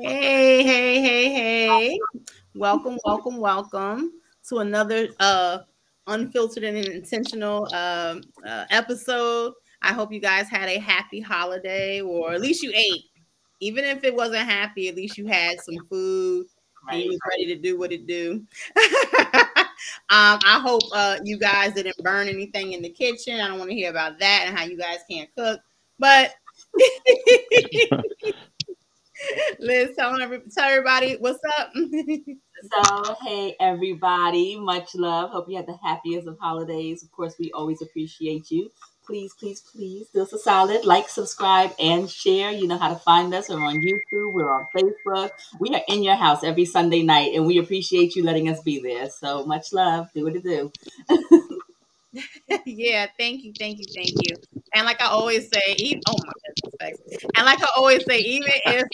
Hey. Welcome to another unfiltered and intentional episode. I hope you guys had a happy holiday, or at least you ate. Even if it wasn't happy, at least you had some food and you was ready to do what it do. I hope you guys didn't burn anything in the kitchen. I don't want to hear about that and how you guys can't cook. But Liz, tell everybody what's up. So, hey everybody, much love. Hope you had the happiest of holidays. Of course, we always appreciate you. Please do us a solid. Like, subscribe, and share. You know how to find us. We're on YouTube, we're on Facebook. We are in your house every Sunday night, and we appreciate you letting us be there. So, much love. Do what it do. Yeah, thank you. And like I always say, oh my goodness, and like I always say, even if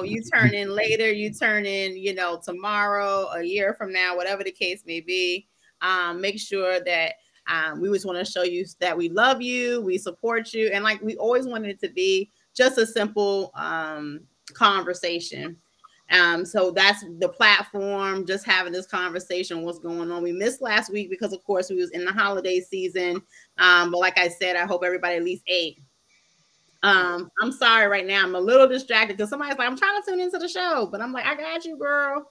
you turn in later, you turn in, tomorrow, a year from now, whatever the case may be, make sure that we just want to show you that we love you, we support you, and like we always wanted it to be just a simple conversation. So that's the platform, just having this conversation, what's going on. We missed last week because of course we was in the holiday season. But like I said, I hope everybody at least ate. I'm sorry right now. I'm a little distracted because somebody's like, I'm trying to tune into the show, but I'm like, I got you, girl.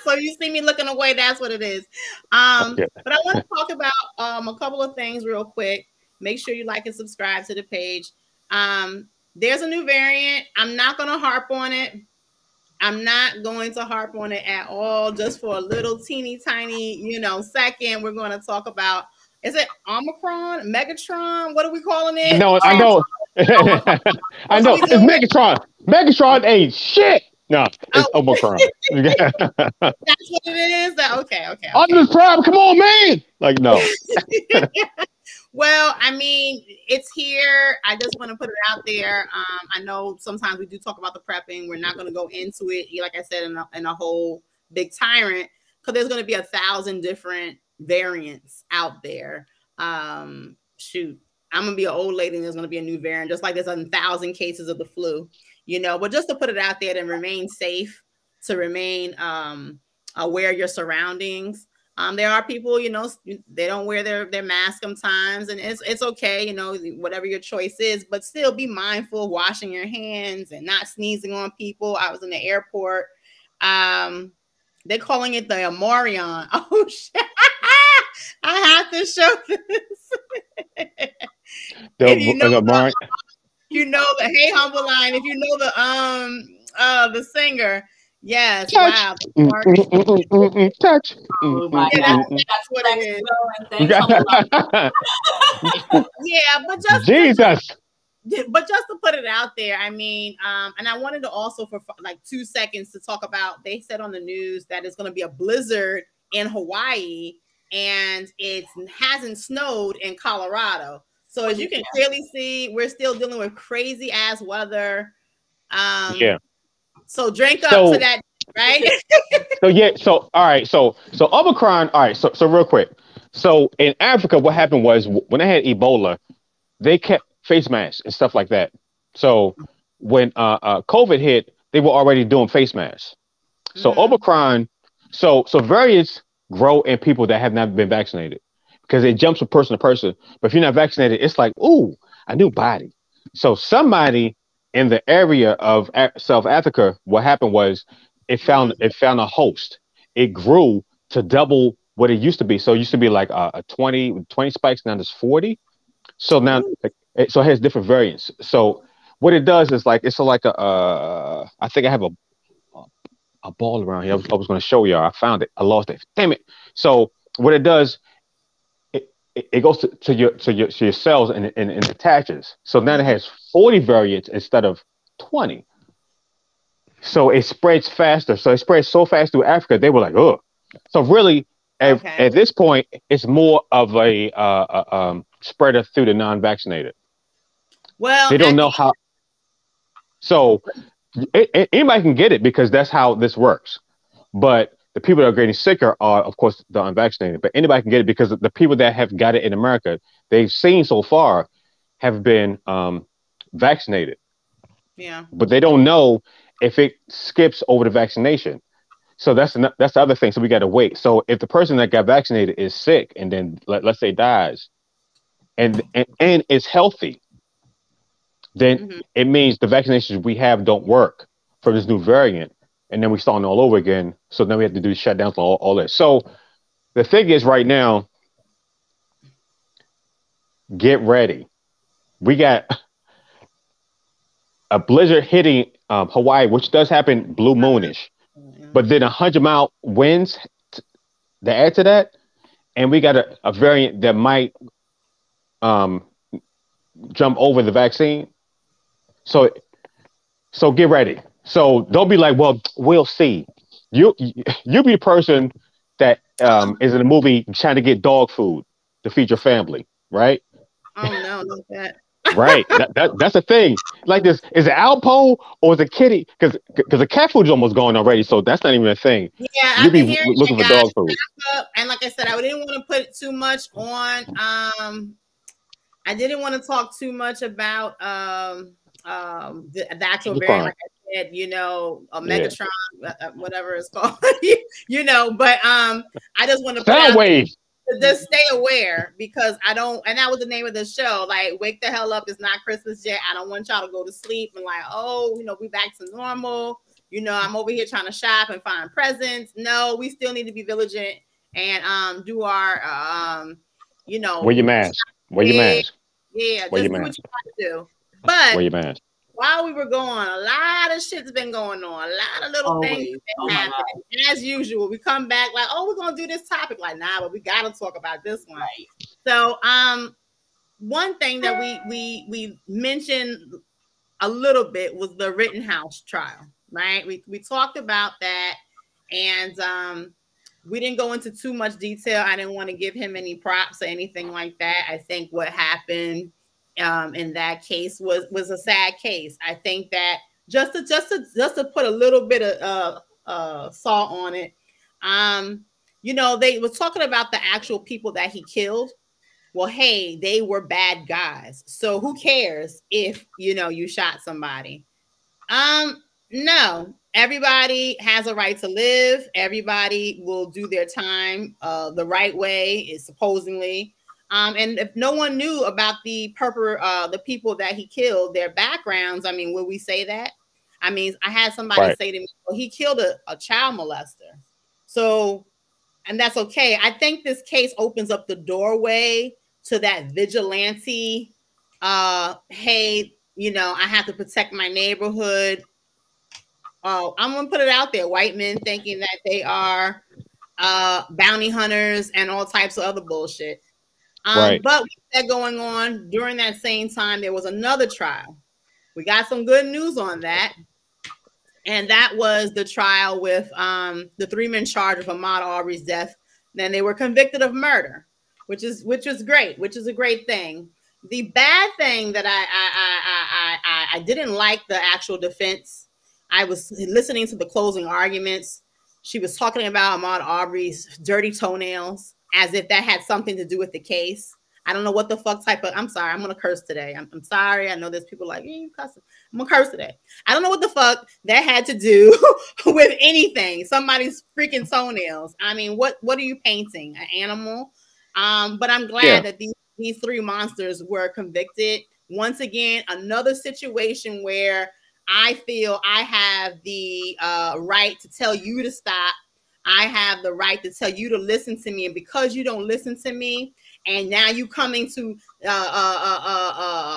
So you see me looking away, that's what it is. But I want to talk about a couple of things real quick. Make sure you like and subscribe to the page. There's a new variant. I'm not going to harp on it. I'm not going to harp on it at all. Just for a little teeny tiny, second, we're going to talk about, is it Omicron, Megatron? What are we calling it? No, I know. I know. It's Megatron. Megatron ain't shit. No, it's Omicron. That's what it is. Okay. Optimus Prime, come on, man. Like, no. Well, I mean, it's here. I just want to put it out there. I know sometimes we do talk about the prepping. We're not going to go into it, like I said, in a whole big tyrant, because there's going to be 1,000 different variants out there. Shoot, I'm going to be an old lady and there's going to be a new variant, just like there's 1,000 cases of the flu, but just to put it out there, to remain safe, to remain aware of your surroundings. There are people, they don't wear their mask sometimes, and it's okay, whatever your choice is, but still be mindful of washing your hands and not sneezing on people. I was in the airport. They're calling it the Amorion. Oh shit. I have to show this. The Hey Humble Line, if you know the singer. Yes, touch. Wow. Touch. That's what it is. Yeah, but just to put it out there, I mean, and I wanted to also for like 2 seconds to talk about, they said on the news that it's going to be a blizzard in Hawaii, and it hasn't snowed in Colorado. So as you can clearly see, we're still dealing with crazy ass weather. So drink up to that, right? So all right. So Omicron. All right. So real quick. So in Africa, what happened was when they had Ebola, they kept face masks and stuff like that. So when COVID hit, they were already doing face masks. So Omicron. So variants grow in people that have not been vaccinated because it jumps from person to person. But if you're not vaccinated, it's like, ooh, a new body. So somebody in the area of South Africa, what happened was it found a host. It grew to double what it used to be. So it used to be like a 20 spikes, now there's 40. So now, so it has different variants. So what it does is like, it's like I think I have a ball around here. I was going to show y'all. I found it. I lost it. Damn it. So what it does, it goes to your cells and attaches. So now it has 40 variants instead of 20. So it spreads faster. So it spreads so fast through Africa. They were like, oh. So really, at this point, it's more of a spreader through the non-vaccinated. Well, they don't know how. So anybody can get it because that's how this works. But the people that are getting sicker are, of course, the unvaccinated. But anybody can get it because the people that have got it in America, they've seen so far, have been vaccinated. Yeah. But they don't know if it skips over the vaccination. So that's the other thing. So we got to wait. So if the person that got vaccinated is sick and then let's say dies and is healthy, then Mm-hmm. it means the vaccinations we have don't work for this new variant. And then we starting all over again. So then we have to do shutdowns and all that. So the thing is right now, get ready. We got a blizzard hitting Hawaii, which does happen blue moonish, but then 100-mile winds to add to that. And we got a variant that might jump over the vaccine. So get ready. So don't be like, well, we'll see. You be the person that is in a movie trying to get dog food to feed your family, right? Oh no, not that. Right. That's the thing. Like this, is it Alpo or is it Kitty? Because the cat food's almost gone already, so that's not even a thing. Yeah, You I've been be hearing looking that, for guys. dog food. And like I said, I didn't want to put too much on. I didn't want to talk too much about the actual variant. Like I said, Megatron, whatever it's called, But I just want to put out. Just stay aware, because I don't, and that was the name of the show. Like, wake the hell up! It's not Christmas yet. I don't want y'all to go to sleep and like, oh, we back to normal. I'm over here trying to shop and find presents. No, we still need to be vigilant and do our wear your mask. Wear your mask. Yeah, just do what you got to do. But wear your mask. While we were going, a lot of shit's been going on. A lot of little things have been happening. As usual, we come back like, oh, we're gonna do this topic. Like, nah, but we gotta talk about this one. Right. So, one thing that we mentioned a little bit was the Rittenhouse trial, right? We talked about that, and we didn't go into too much detail. I didn't want to give him any props or anything like that. I think what happened in that case was a sad case. I think that just to put a little bit of salt on it, they were talking about the actual people that he killed. Well, hey, they were bad guys, so who cares if you shot somebody? No, everybody has a right to live. Everybody will do their time the right way, is supposedly. And if no one knew about the people that he killed, their backgrounds, I mean, will we say that? I mean, I had somebody say to me, well, he killed a child molester. So, and that's okay. I think this case opens up the doorway to that vigilante, hey, I have to protect my neighborhood. I'm going to put it out there. White men thinking that they are bounty hunters and all types of other bullshit. But with that going on, during that same time, there was another trial. We got some good news on that. And that was the trial with the 3 men charged with Ahmaud Arbery's death. Then they were convicted of murder, which is great, which is a great thing. The bad thing that I didn't like the actual defense. I was listening to the closing arguments. She was talking about Ahmaud Arbery's dirty toenails, as if that had something to do with the case. I don't know what the fuck type of, I'm sorry, I'm going to curse today. I'm sorry. I know there's people like, you cussing. I'm going to curse today. I don't know what the fuck that had to do with anything. Somebody's freaking toenails. I mean, what are you painting? An animal? But I'm glad that these 3 monsters were convicted. Once again, another situation where I feel I have the right to tell you to stop. I have the right to tell you to listen to me, and because you don't listen to me, and now you coming to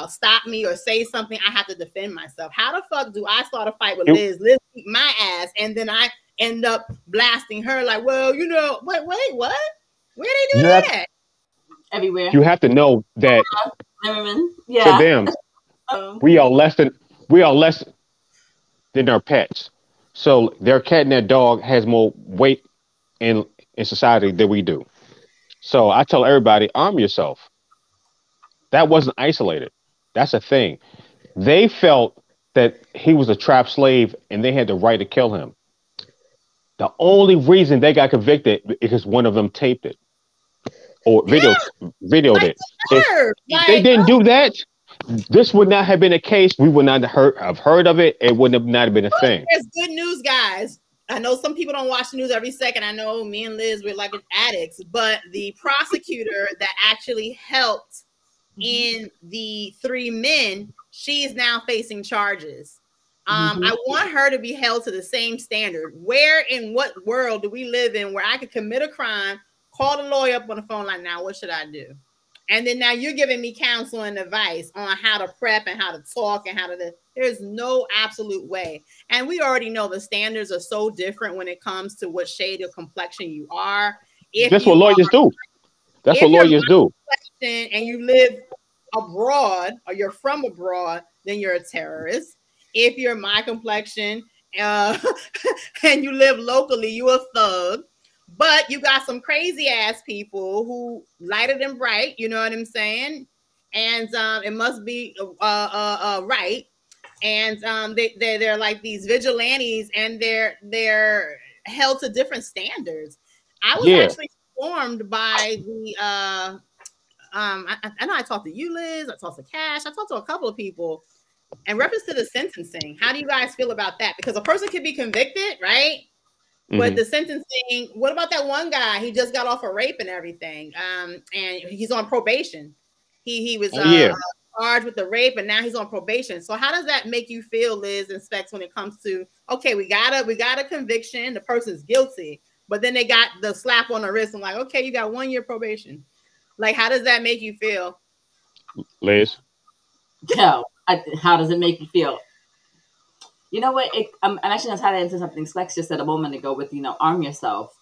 stop me or say something, I have to defend myself. How the fuck do I start a fight with Liz? Liz beat my ass, and then I end up blasting her like, well, wait, what? Where they do that? Everywhere. You have to know that to them, we are less than our pets. So their cat and their dog has more weight in society than we do. So I tell everybody, arm yourself. That wasn't isolated. That's a thing. They felt that he was a trapped slave and they had the right to kill him. The only reason they got convicted is because one of them taped it or videoed it. If they didn't do that, this would not have been a case. We would not have heard of it. It wouldn't have not been a thing. There's good news, guys. I know some people don't watch the news every second. I know me and Liz, we're like addicts, but the prosecutor that actually helped in the 3 men, she is now facing charges. I want her to be held to the same standard. Where in what world do we live in where I could commit a crime, call the lawyer up on the phone like, now what should I do? And then now you're giving me counsel and advice on how to prep and how to talk and how to. There's no absolute way. And we already know the standards are so different when it comes to what shade of complexion you are. That's what lawyers do. That's what lawyers do. And you live abroad or you're from abroad, then you're a terrorist. If you're my complexion and you live locally, you're a thug. But you got some crazy ass people who lighter than bright, you know what I'm saying? And it must be right. And they're like these vigilantes, and they're held to different standards. I was actually informed by the I know I talked to you, Liz. I talked to Cash. I talked to a couple of people in reference to the sentencing. How do you guys feel about that? Because a person could be convicted, right? But the sentencing, what about that one guy? He just got off of rape and everything. And he's on probation. He was charged with the rape, and now he's on probation. So how does that make you feel, Liz and Specs, when it comes to, okay, we got a conviction, the person's guilty, but then they got the slap on the wrist and like, okay, you got 1 year probation. Like, how does that make you feel? Liz? No, how does it make you feel? You know what? I'm actually going to tie that into something Specs just said a moment ago with, arm yourself.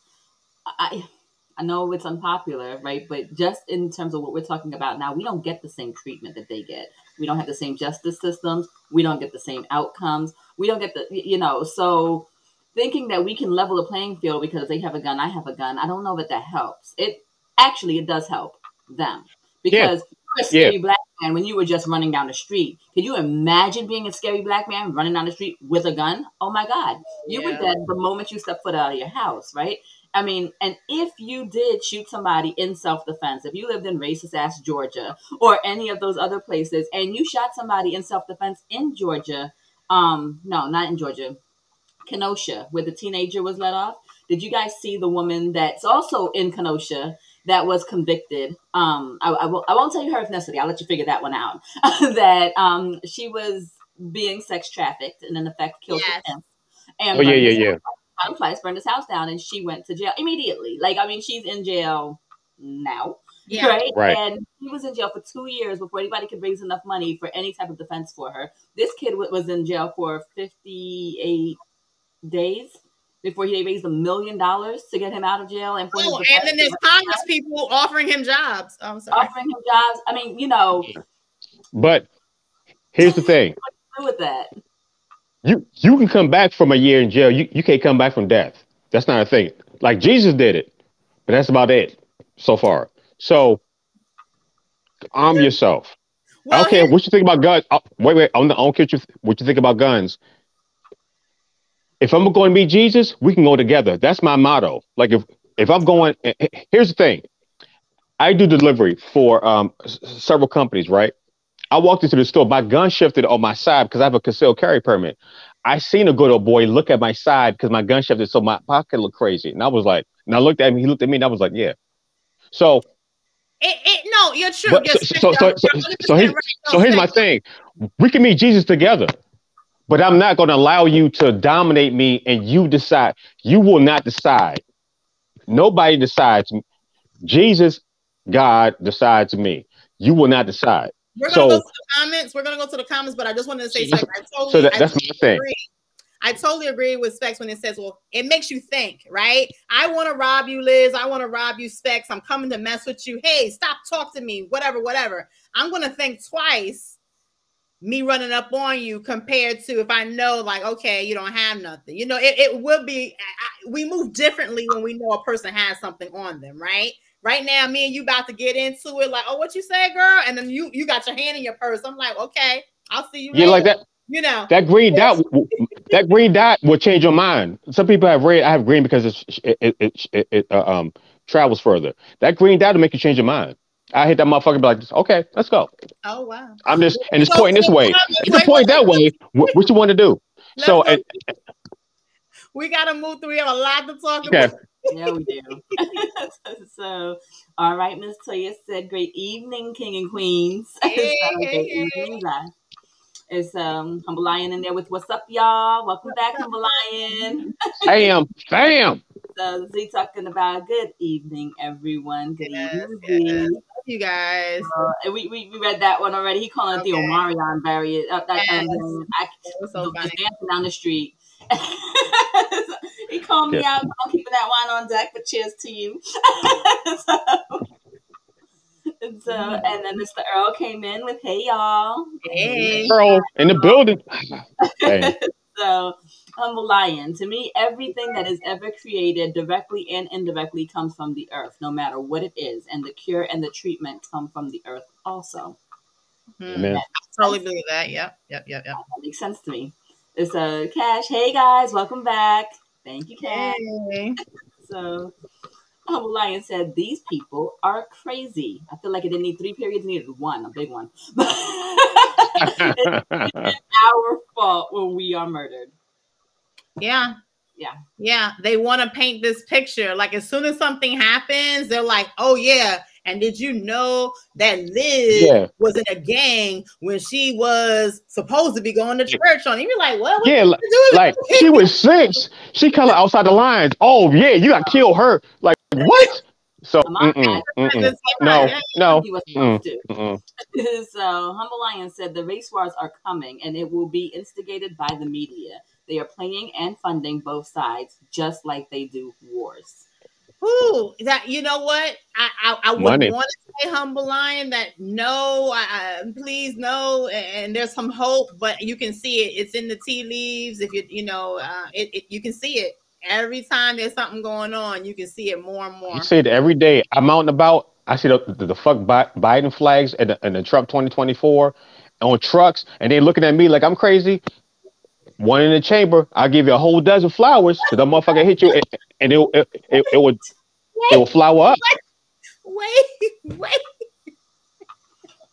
I know it's unpopular, right? But just in terms of what we're talking about now, we don't get the same treatment that they get. We don't have the same justice systems. We don't get the same outcomes. We don't get so thinking that we can level the playing field because they have a gun, I have a gun, I don't know that helps. It does help them because you're a scary black man when you were just running down the street. Can you imagine being a scary black man running down the street with a gun? Oh my God. You were dead the moment you stepped foot out of your house, right? I mean, and if you did shoot somebody in self-defense, if you lived in racist-ass Georgia or any of those other places, and you shot somebody in self-defense in Georgia, no, not in Georgia, Kenosha, where the teenager was let off. Did you guys see the woman that's also in Kenosha that was convicted? I won't tell you her ethnicity. I'll let you figure that one out. That she was being sex trafficked and in effect killed him. And twice, burned his house down, and she went to jail immediately. Like, I mean, she's in jail now, right? And he was in jail for 2 years before anybody could raise enough money for any type of defense for her. This kid was in jail for 58 days before he raised $1 million to get him out of jail. And then there's Congress people offering him jobs. I'm sorry. Offering him jobs. I mean, But here's the thing. What do with that? You can come back from a year in jail. You can't come back from death. That's not a thing. Like Jesus did it, but that's about it so far. So arm yourself. Well, I don't care what you think about guns. Wait. I don't care what you think about guns. If I'm going to meet Jesus, we can go together. That's my motto. Like if I'm going, here's the thing. I do delivery for several companies, right? I walked into the store. My gun shifted on my side because I have a concealed carry permit. I seen a good old boy look at my side because my gun shifted, so my pocket looked crazy. And I was like, and I looked at him. He looked at me, and I was like, yeah. So, no, you're true. So here's my thing. We can meet Jesus together, but I'm not going to allow you to dominate me and you decide. You will not decide. Nobody decides. Jesus, God decides me. You will not decide. We're gonna go to the comments. We're gonna go to the comments, but I just wanted to say something. That's my thing. I totally agree with Specs when it says, well, it makes you think, right? I want to rob you, Liz. I want to rob you, Specs. I'm coming to mess with you. Hey, stop talking to me. Whatever. I'm gonna think twice me running up on you compared to if I know, like, okay, you don't have nothing. It will be. We move differently when we know a person has something on them, right? Right now, me and you about to get into it, like, oh, what you say, girl? And then you got your hand in your purse. I'm like, okay, I'll see you later. Like that. That green dot. That green dot will change your mind. Some people have red. I have green because it travels further. That green dot will make you change your mind. I hit that motherfucker, be like, okay, let's go. Oh wow. I'm just and Let's just go pointing to this the way. comments. You can point that way. What you want to do? Let's So go. We gotta move through. We have a lot to talk okay. about. Yeah, we do. So, all right, Miss Toya said, "Great evening, King and Queens." Hey, Great hey, evening, guys. It's Humble Lion in there with "What's up, y'all?" Welcome back, Humble Lion. Bam. So Z talking about good evening, everyone. Good evening, yes. Z. Love you guys. And we read that one already. He calling it the Okay. Omarion barrier. Yes. It was so funny. Just dancing down the street. He called me out. I'm keeping that wine on deck, but cheers to you. And then Mr. Earl came in with, "Hey y'all." Hey. Earl in the building. Hey. So, Humble Lion, to me, everything that is ever created, directly and indirectly, comes from the earth, no matter what it is. And the cure and the treatment come from the earth also. Amen. I totally believe that. Yep. That makes sense to me. It's Cash. Hey guys, welcome back. Thank you, Cash. Hey. So, Humble Lion said, "These people are crazy." I feel like it didn't need 3 periods, it needed 1, a big one. It's our fault when we are murdered. Yeah. They want to paint this picture. Like as soon as something happens, they're like, "Oh yeah." And did you know that Liz was in a gang when she was supposed to be going to church on? And you're like, what? Yeah, like she was 6. She color outside the lines. Oh yeah, you got to kill her. Like what? So no. He was supposed to. So Humble Lion said the race wars are coming, and it will be instigated by the media. They are playing and funding both sides, just like they do wars. Ooh, that you know what? I would want to say Humble Lion that no, please no, and there's some hope, but you can see it. It's in the tea leaves. If you can see it every time there's something going on. You can see it more and more. You see it every day. I'm out and about. I see the fuck Biden flags and the Trump 2024 on trucks, and they looking at me like I'm crazy. One in the chamber, I'll give you a whole dozen flowers so the motherfucker hit you, and it will flower up. Wait.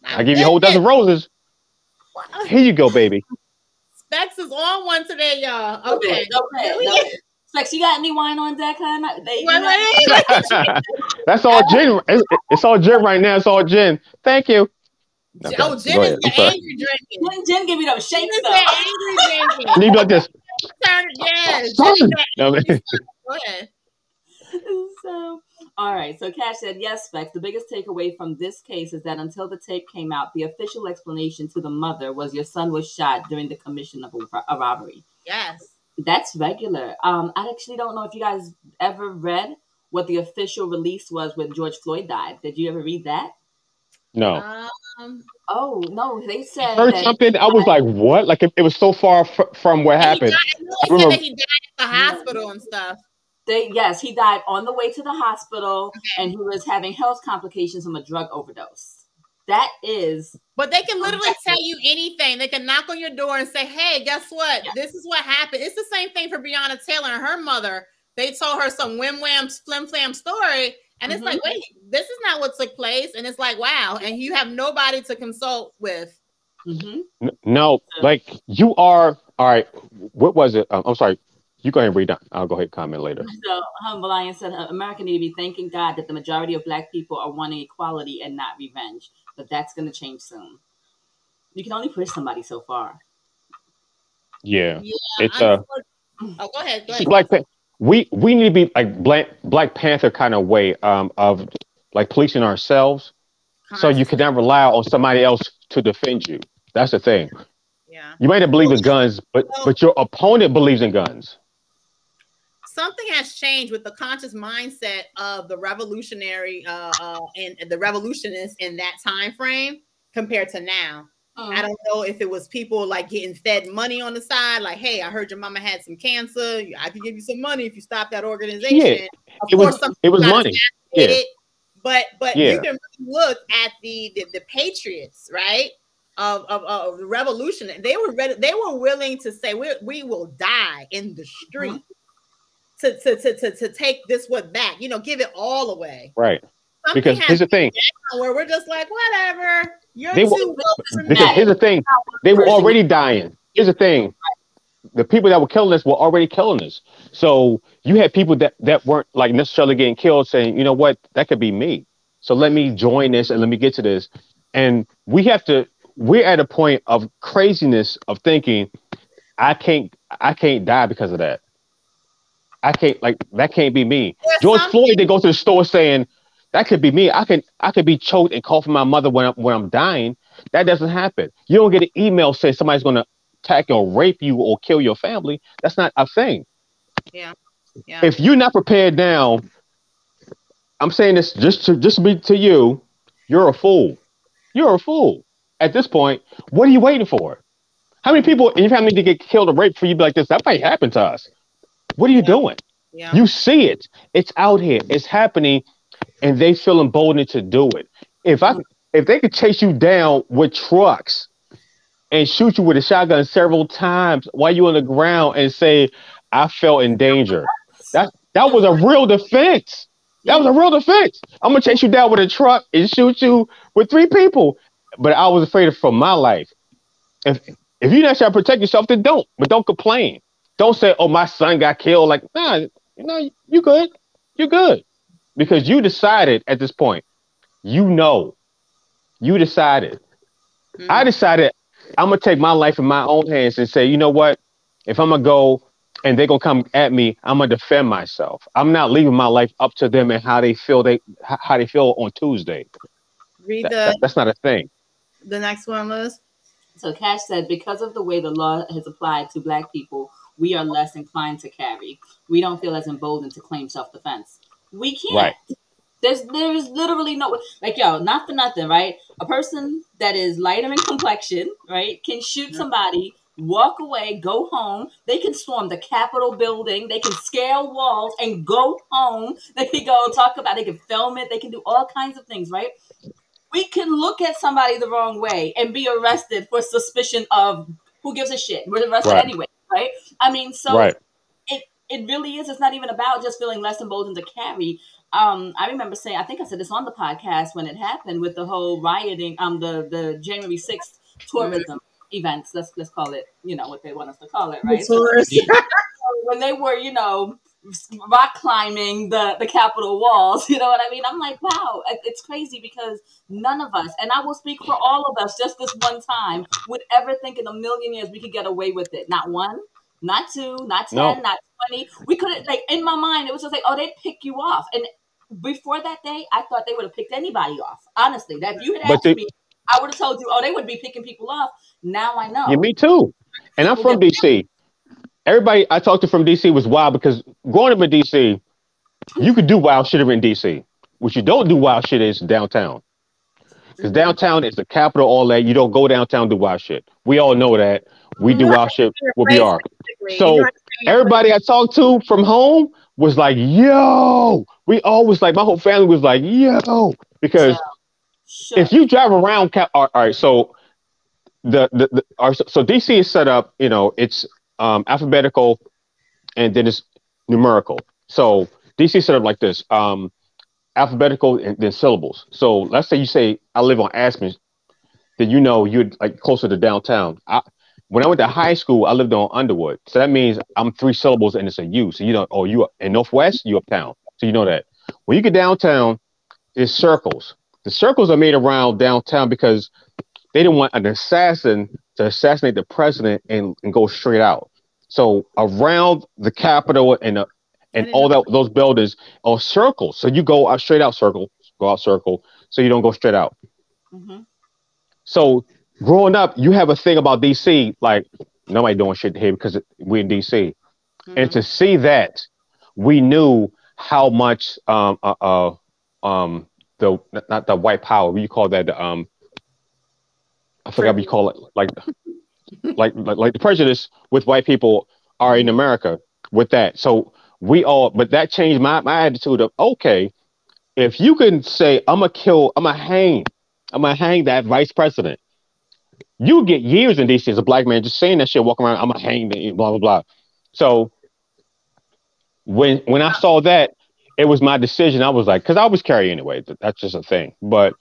I'll give you a whole dozen roses. Here you go, baby. Specs is on one today, y'all. Okay. Specs, you got any wine on deck, huh? That's all gin. It's all gin right now. It's all gin. Thank you. Okay. Oh, Jen is the angry drinking. Jen give me those shakes though. Angry drinking. And you be like this. Yes. Go ahead. So, all right. So Cash said, "Yes, Specs. The biggest takeaway from this case is that until the tape came out, the official explanation to the mother was your son was shot during the commission of a robbery." Yes. That's regular. I actually don't know if you guys ever read what the official release was when George Floyd died. Did you ever read that? No. Oh no, they said I heard something. I was like, "What?" Like it was so far from what happened. They said that he died at the hospital and stuff. He died on the way to the hospital, and he was having health complications from a drug overdose. That is. But they can literally tell you anything. They can knock on your door and say, "Hey, guess what? Yeah. This is what happened." It's the same thing for Breonna Taylor and her mother. They told her some whim-wham, flim-flam story. And it's like, wait, this is not what took place. And it's like, wow. And you have nobody to consult with. No, like you are. All right. What was it? I'm sorry. You go ahead and read that. I'll go ahead and comment later. So Humble Lion said, "America need to be thanking God that the majority of Black people are wanting equality and not revenge. But that's going to change soon." You can only push somebody so far. Yeah. It's go ahead. We need to be like Black Panther kind of way of like policing ourselves, so you can never rely on somebody else to defend you. That's the thing. Yeah, you might not believe in guns, but your opponent believes in guns. Something has changed with the conscious mindset of the revolutionary and the revolutionists in that time frame compared to now. I don't know if it was people like getting fed money on the side, like, "Hey, I heard your mama had some cancer. I could give you some money if you stop that organization." Yeah, it was money. Yeah. But you can really look at the patriots, right? Of the revolution. They were ready, they were willing to say, we will die in the street to take this one back. Give it all away. Right. something Because here's the thing. where we're just like, whatever. You're They too because here's the thing. They were already dying. Here's the thing. The people that were killing us were already killing us. So you had people that weren't like necessarily getting killed saying, you know what, that could be me. So let me join this and let me get to this. And we're at a point of craziness of thinking, I can't die because of that. I can't, like, that can't be me. George Floyd, they go to the store saying, that could be me. I could be choked and call for my mother when I'm dying. That doesn't happen. You don't get an email saying somebody's going to attack or rape you or kill your family. That's not a thing. Yeah. If you're not prepared now, I'm saying this just to be to you, you're a fool. You're a fool. At this point, what are you waiting for? How many people in your family to get killed or raped for you to be like this? That might happen to us. What are you doing? Yeah. You see it. It's out here. It's happening, and they feel emboldened to do it. If they could chase you down with trucks and shoot you with a shotgun several times while you're on the ground and say, I felt in danger. That was a real defense. That was a real defense. I'm going to chase you down with a truck and shoot you with 3 people. But I was afraid for my life. If you're not trying to protect yourself, then don't. But don't complain. Don't say, oh, my son got killed. Like, nah, you good. You're good. Because you decided at this point. You decided. Mm-hmm. I decided I'm going to take my life in my own hands and say, you know what? If I'm going to go and they're going to come at me, I'm going to defend myself. I'm not leaving my life up to them and how they feel on Tuesday. That's not a thing. The next one, Liz. So Cash said, because of the way the law has applied to Black people, we are less inclined to carry. We don't feel as emboldened to claim self-defense. We can't. Right. There's literally no, like, yo, not for nothing, right? A person that is lighter in complexion, right, can shoot somebody, walk away, go home. They can storm the Capitol building. They can scale walls and go home. They can go talk about it. They can film it. They can do all kinds of things, right? We can look at somebody the wrong way and be arrested for suspicion of who gives a shit. We're arrested anyway, right? I mean, so it really is. It's not even about just feeling less emboldened to carry. I remember saying, I think I said this on the podcast when it happened with the whole rioting, the January 6th tourism events. Let's call it, what they want us to call it, right? So when they were, rock climbing the Capitol walls, you know what I mean? I'm like, wow, it's crazy because none of us, and I will speak for all of us just this one time, would ever think in a million years we could get away with it. Not 1, not 2, not 10, not 20. We couldn't, like, in my mind, it was just like, oh, they'd pick you off. And before that day, I thought they would have picked anybody off. Honestly, that if you had asked me, I would have told you, oh, they would be picking people off. Now I know. Yeah, me too. And I'm from DC. Everybody I talked to from DC was wild because growing up in DC, you could do wild shit in DC. What you don't do wild shit is downtown. Because downtown is the capital, all that. You don't go downtown and do wild shit. We all know that. We do wild shit where we are. So everybody I talked to from home was like, yo. We always like, my whole family was like, yo. Because if you drive around, all right, so so DC is set up, it's alphabetical and then it's numerical. So DC is set up like this, alphabetical and then syllables. So let's say you say, I live on Aspen, then you're like closer to downtown. When I went to high school, I lived on Underwood. So that means I'm 3 syllables and it's a U. So you in Northwest, you uptown. So you know that. When you get downtown, it's circles. The circles are made around downtown because they didn't want an assassin to assassinate the president and go straight out. So around the Capitol and all those buildings are circles. So you go out straight out circle, so you don't go straight out. Mm-hmm. So growing up, you have a thing about DC, like nobody doing shit here because we're in DC. Mm-hmm. And to see that, we knew how much not the white power, what you call that, I forgot what you call it, like the prejudice with white people are in America with that. So but that changed my attitude of, okay, if you can say, I'm gonna hang that vice president, you get years in DC as a Black man just saying that shit, walking around, I'm gonna hang, blah, blah, blah. So when I saw that, it was my decision. I was like, because I always carry anyway. That's just a thing. But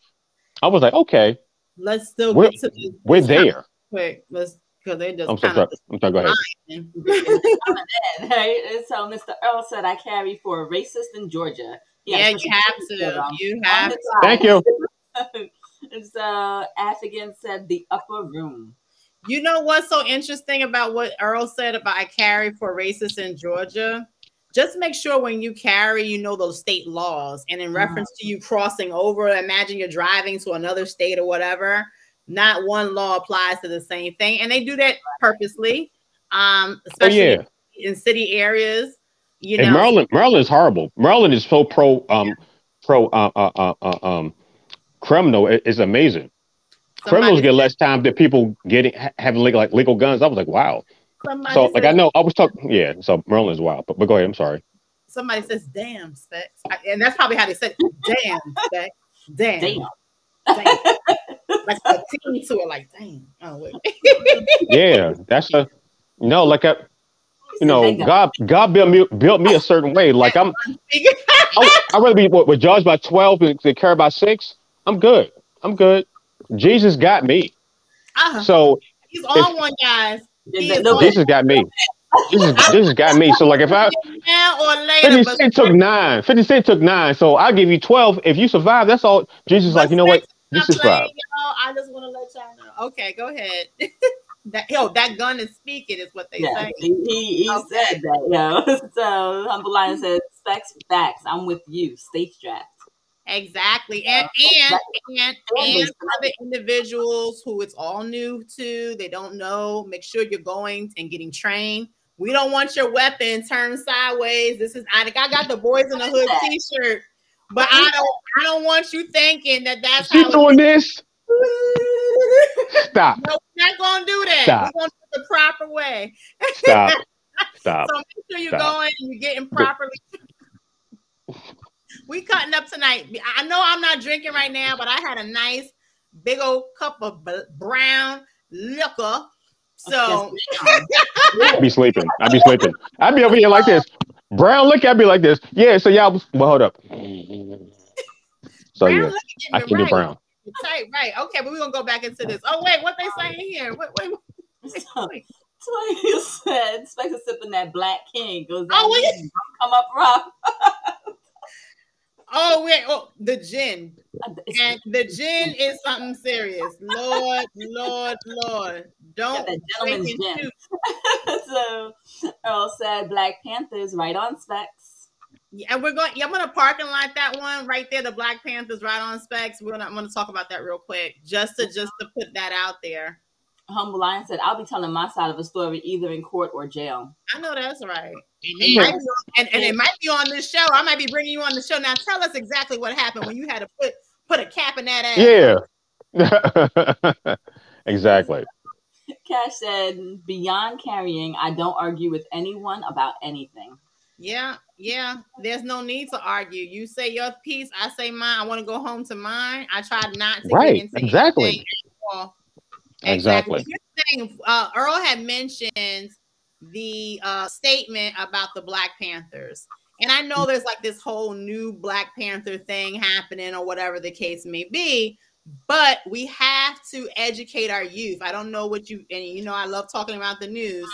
I was like, okay, let's still we're get to we're this there. quick. Let's because they just I'm so sorry. I'm sorry. Go ahead. Right? So Mr. Earl said, I carry for a racist in Georgia. Yeah, you have to. You have to. Thank you. And so Affigan said the upper room. You know what's so interesting about what Earl said about I carry for racists in Georgia? Just make sure when you carry, you know those state laws. And in reference to you crossing over, imagine you're driving to another state or whatever. Not one law applies to the same thing. And they do that purposely, especially in city areas. You know, Maryland is horrible. Maryland is so pro criminal. It's amazing. Criminals get less time than people having legal guns. I was like, wow. So like I know I was talking. Yeah. So Maryland is wild. But go ahead. I'm sorry. Somebody says, "Damn, Specs," and that's probably how they said, "Damn, Specs, damn." Like a team to it, like, damn. Oh wait. Yeah, that's God built me a certain way. Like I'd rather be judged by 12 than carried by 6. I'm good. Jesus got me. So he's on one, guys. Jesus got me. Jesus got me. So like if I now or later, 50 Cent took 9. 50 Cent took 9. So I'll give you 12. If you survive, that's all. Jesus like, you know what? You survive. I just want to let y'all know. Okay, go ahead. That gun is speaking is what they say. He said that, So Humble Lion said, "Specs, facts. I'm with you. Stay strapped." Exactly, and other individuals who it's all new to, they don't know. Make sure you're going and getting trained. We don't want your weapon turned sideways. I got the Boys in the Hood T-shirt, but I don't want you thinking that's how doing this. Stop. No, we're not gonna do that. Stop. We're gonna do it the proper way. Stop. So make sure you're going and you're getting properly. We cutting up tonight. I know I'm not drinking right now, but I had a nice big old cup of brown liquor. So I'd be sleeping. I'd be over here like this. Brown liquor, I'd be like this. Yeah, so y'all hold up. So yeah, I can do brown. Tight, right. Okay, but we're gonna go back into this. Oh, wait, what they saying here? Wait. So you said Specs is sipping that Black King. Goes come up rough. Oh, wait. Oh, the gin. And the gin is something serious. Lord. Don't that gentleman's gin. So Earl said Black Panthers right on, Specs. Yeah, I'm gonna parking lot that one right there. The Black Panthers right on, Specs. I'm gonna talk about that real quick, just to put that out there. Humble Lion said, "I'll be telling my side of the story either in court or jail." I know that's right. And it might be on this show. I might be bringing you on the show. Now tell us exactly what happened when you had to put a cap in that ass. Yeah. Exactly. Cash said, "Beyond carrying, I don't argue with anyone about anything." Yeah. There's no need to argue. You say your piece, I say mine. I want to go home to mine. I try not to get into exactly. Exactly. Earl had mentioned the statement about the Black Panthers. And I know there's like this whole new Black Panther thing happening or whatever the case may be, but we have to educate our youth. I don't know I love talking about the news.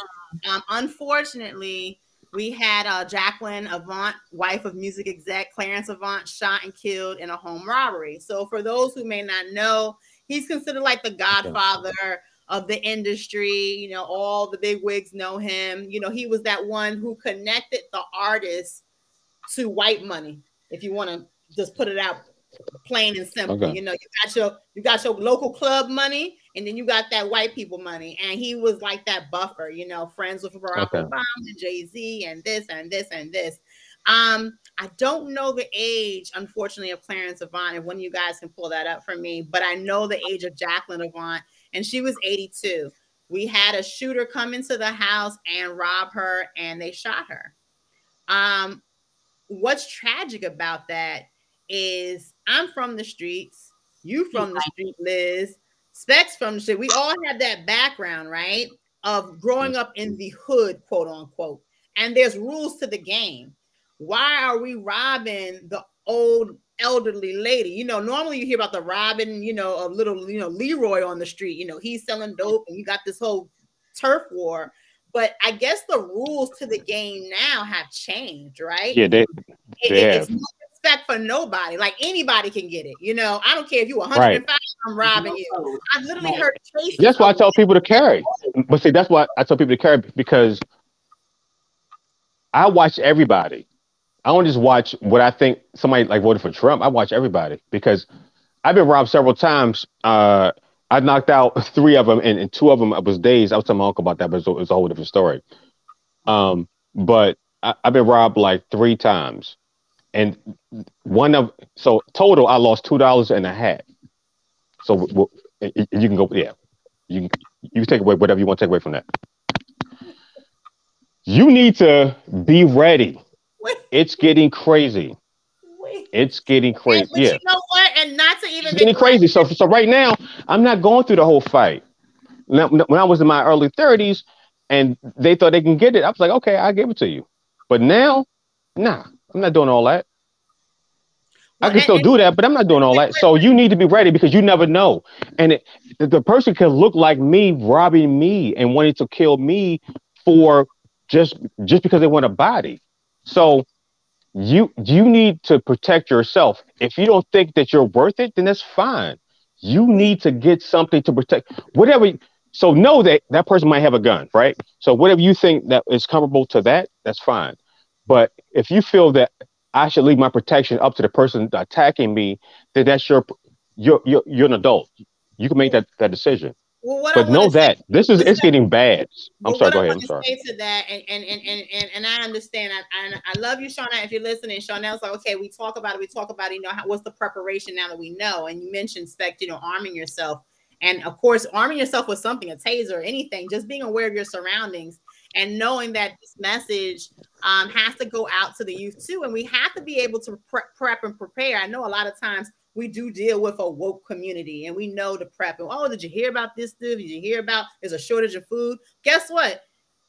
Unfortunately, we had Jacqueline Avant, wife of music exec Clarence Avant, shot and killed in a home robbery. So for those who may not know, he's considered like the godfather of the industry. All the big wigs know him. He was that one who connected the artists to white money. If you want to just put it out plain and simple, you got your local club money, and then you got that white people money. And he was like that buffer, friends with Barack Obama and Jay-Z and this and this and this. I don't know the age, unfortunately, of Clarence Avant, and one of you guys can pull that up for me, but I know the age of Jacqueline Avant, and she was 82. We had a shooter come into the house and rob her, and they shot her. What's tragic about that is I'm from the streets, you from the street, Liz, Specs from the street. We all have that background, right, of growing up in the hood, quote unquote, and there's rules to the game. why are we robbing the old elderly lady? You know, normally you hear about the robbing, you know, of little, you know, Leroy on the street. You know, he's selling dope, and you got this whole turf war. But I guess the rules to the game now have changed, right? Yeah, they It's have. no respect for nobody. Like anybody can get it. You know, I don't care if you Right. 105, I'm robbing you. I've literally Right. heard cases. That's why I of tell people to carry. But see, that's why I tell people to carry because I watch everybody. I don't just watch what I think somebody like voted for Trump. I watch everybody because I've been robbed several times. I knocked out 3 of them, and 2 of them was days. I was telling my uncle about that, but it's a whole different story. But I've been robbed like 3 times, and so total I lost $2 and a half. So you can go, yeah, you can take away whatever you want to take away from that. You need to be ready. Wait, It's getting crazy. wait. It's getting And, crazy. but Yeah, you know what? And not to even it's getting crazy. So right now, I'm not going through the whole fight. Now, when I was in my early 30s and they thought they can get it, I was like, okay, I'll give it to you. But now, nah, I'm not doing all that. I can still do that, but I'm not doing all that. So you need to be ready because you never know. And the person can look like me, robbing me and wanting to kill me for just because they want a body. So you need to protect yourself. If you don't think that you're worth it, then that's fine. You need to get something to protect whatever. So know that that person might have a gun, right? So whatever you think that is comparable to that, that's fine. But if you feel that I should leave my protection up to the person attacking me, then that's you're an adult. You can make that decision. Well, what But I know want to say, that it's getting bad. I'm sorry. Go ahead. I'm to sorry. say to that, and I understand. I love you, Shauna. If you're listening, Shaunel's like, okay, we talk about it. You know, what's the preparation now that we know? And you mentioned spec, you know, arming yourself, and of course, arming yourself with something, a taser, or anything. Just being aware of your surroundings and knowing that this message has to go out to the youth too, and we have to be able to prep and prepare. I know a lot of times we do deal with a woke community and we know the prep. And, oh, did you hear about this stuff? Did you hear about there's a shortage of food? Guess what?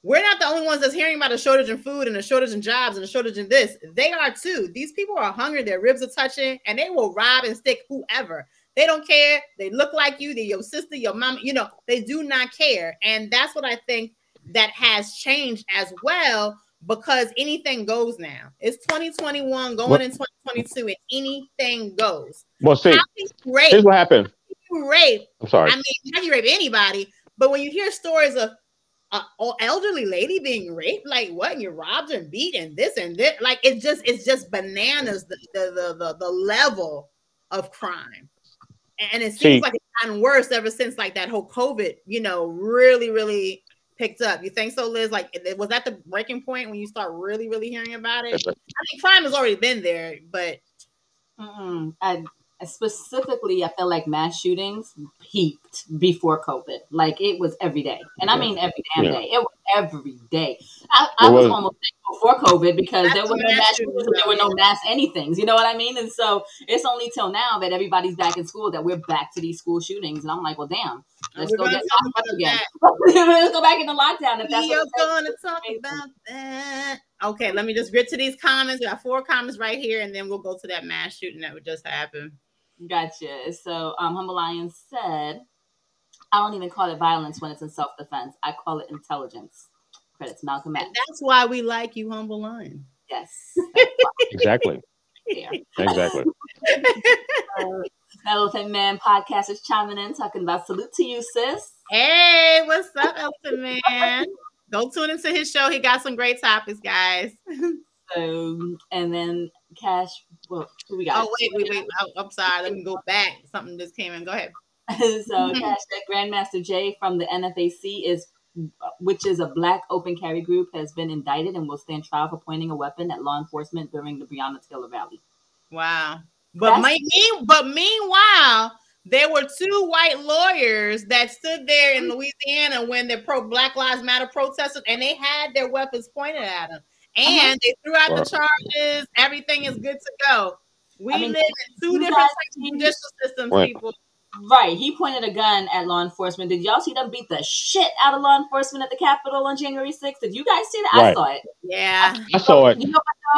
We're not the only ones that's hearing about a shortage in food and a shortage in jobs and a shortage in this. They are too. These people are hungry. Their ribs are touching and they will rob and stick whoever. They don't care. They look like you. They're your sister, your mom. You know, they do not care. And that's what I think that has changed as well. Because anything goes now. It's 2021 going in 2022 and anything goes. Well, see, here's what happened. Rape. I'm sorry. I mean, how do you rape anybody? But when you hear stories of an elderly lady being raped, like what? And you're robbed and beat and this and that. Like it's just bananas. The level of crime, and it seems like it's gotten worse ever since like that whole COVID. You know, really picked up. You think so, Liz? Like, was that the breaking point when you start really hearing about it? I mean, crime has already been there, but specifically, I feel like mass shootings peaked before COVID. Like it was every day, and I mean every damn day. It was every day. I was almost before COVID because there were no mass shootings, there were no mass anythings. You know what I mean? And so it's only till now that everybody's back in school that we're back to these school shootings, and I'm like, well, damn. Let's go get locked up again. Let's go back into lockdown. If that's what we're going to talk about that. Okay, let me just get to these comments. We got 4 comments right here, and then we'll go to that mass shooting that would just happen. Gotcha. So, Humble Lion said, I don't even call it violence when it's in self-defense. I call it intelligence. Credits Malcolm X. And that's why we like you, Humble Lion. Yes. Exactly. Yeah. Exactly. Elephant Man podcast is chiming in, talking about salute to you, sis. Hey, what's up, Elephant Man? Go tune into his show. He got some great topics, guys. So, and then Cash, well, who we got? Oh, wait. I'm sorry. Let me go back. Something just came in. Go ahead. So, Cash, that Grandmaster Jay from the NFAC which is a Black open carry group, has been indicted and will stand trial for pointing a weapon at law enforcement during the Breonna Taylor rally. Wow. But meanwhile, there were 2 white lawyers that stood there in Louisiana when the Black Lives Matter protesters, and they had their weapons pointed at them. And they threw out the charges. Everything is good to go. We live in 2 different types of judicial systems, people. Right. He pointed a gun at law enforcement. Did y'all see them beat the shit out of law enforcement at the Capitol on January 6th? Did you guys see that? Right. I saw it. Yeah. I saw it. You know what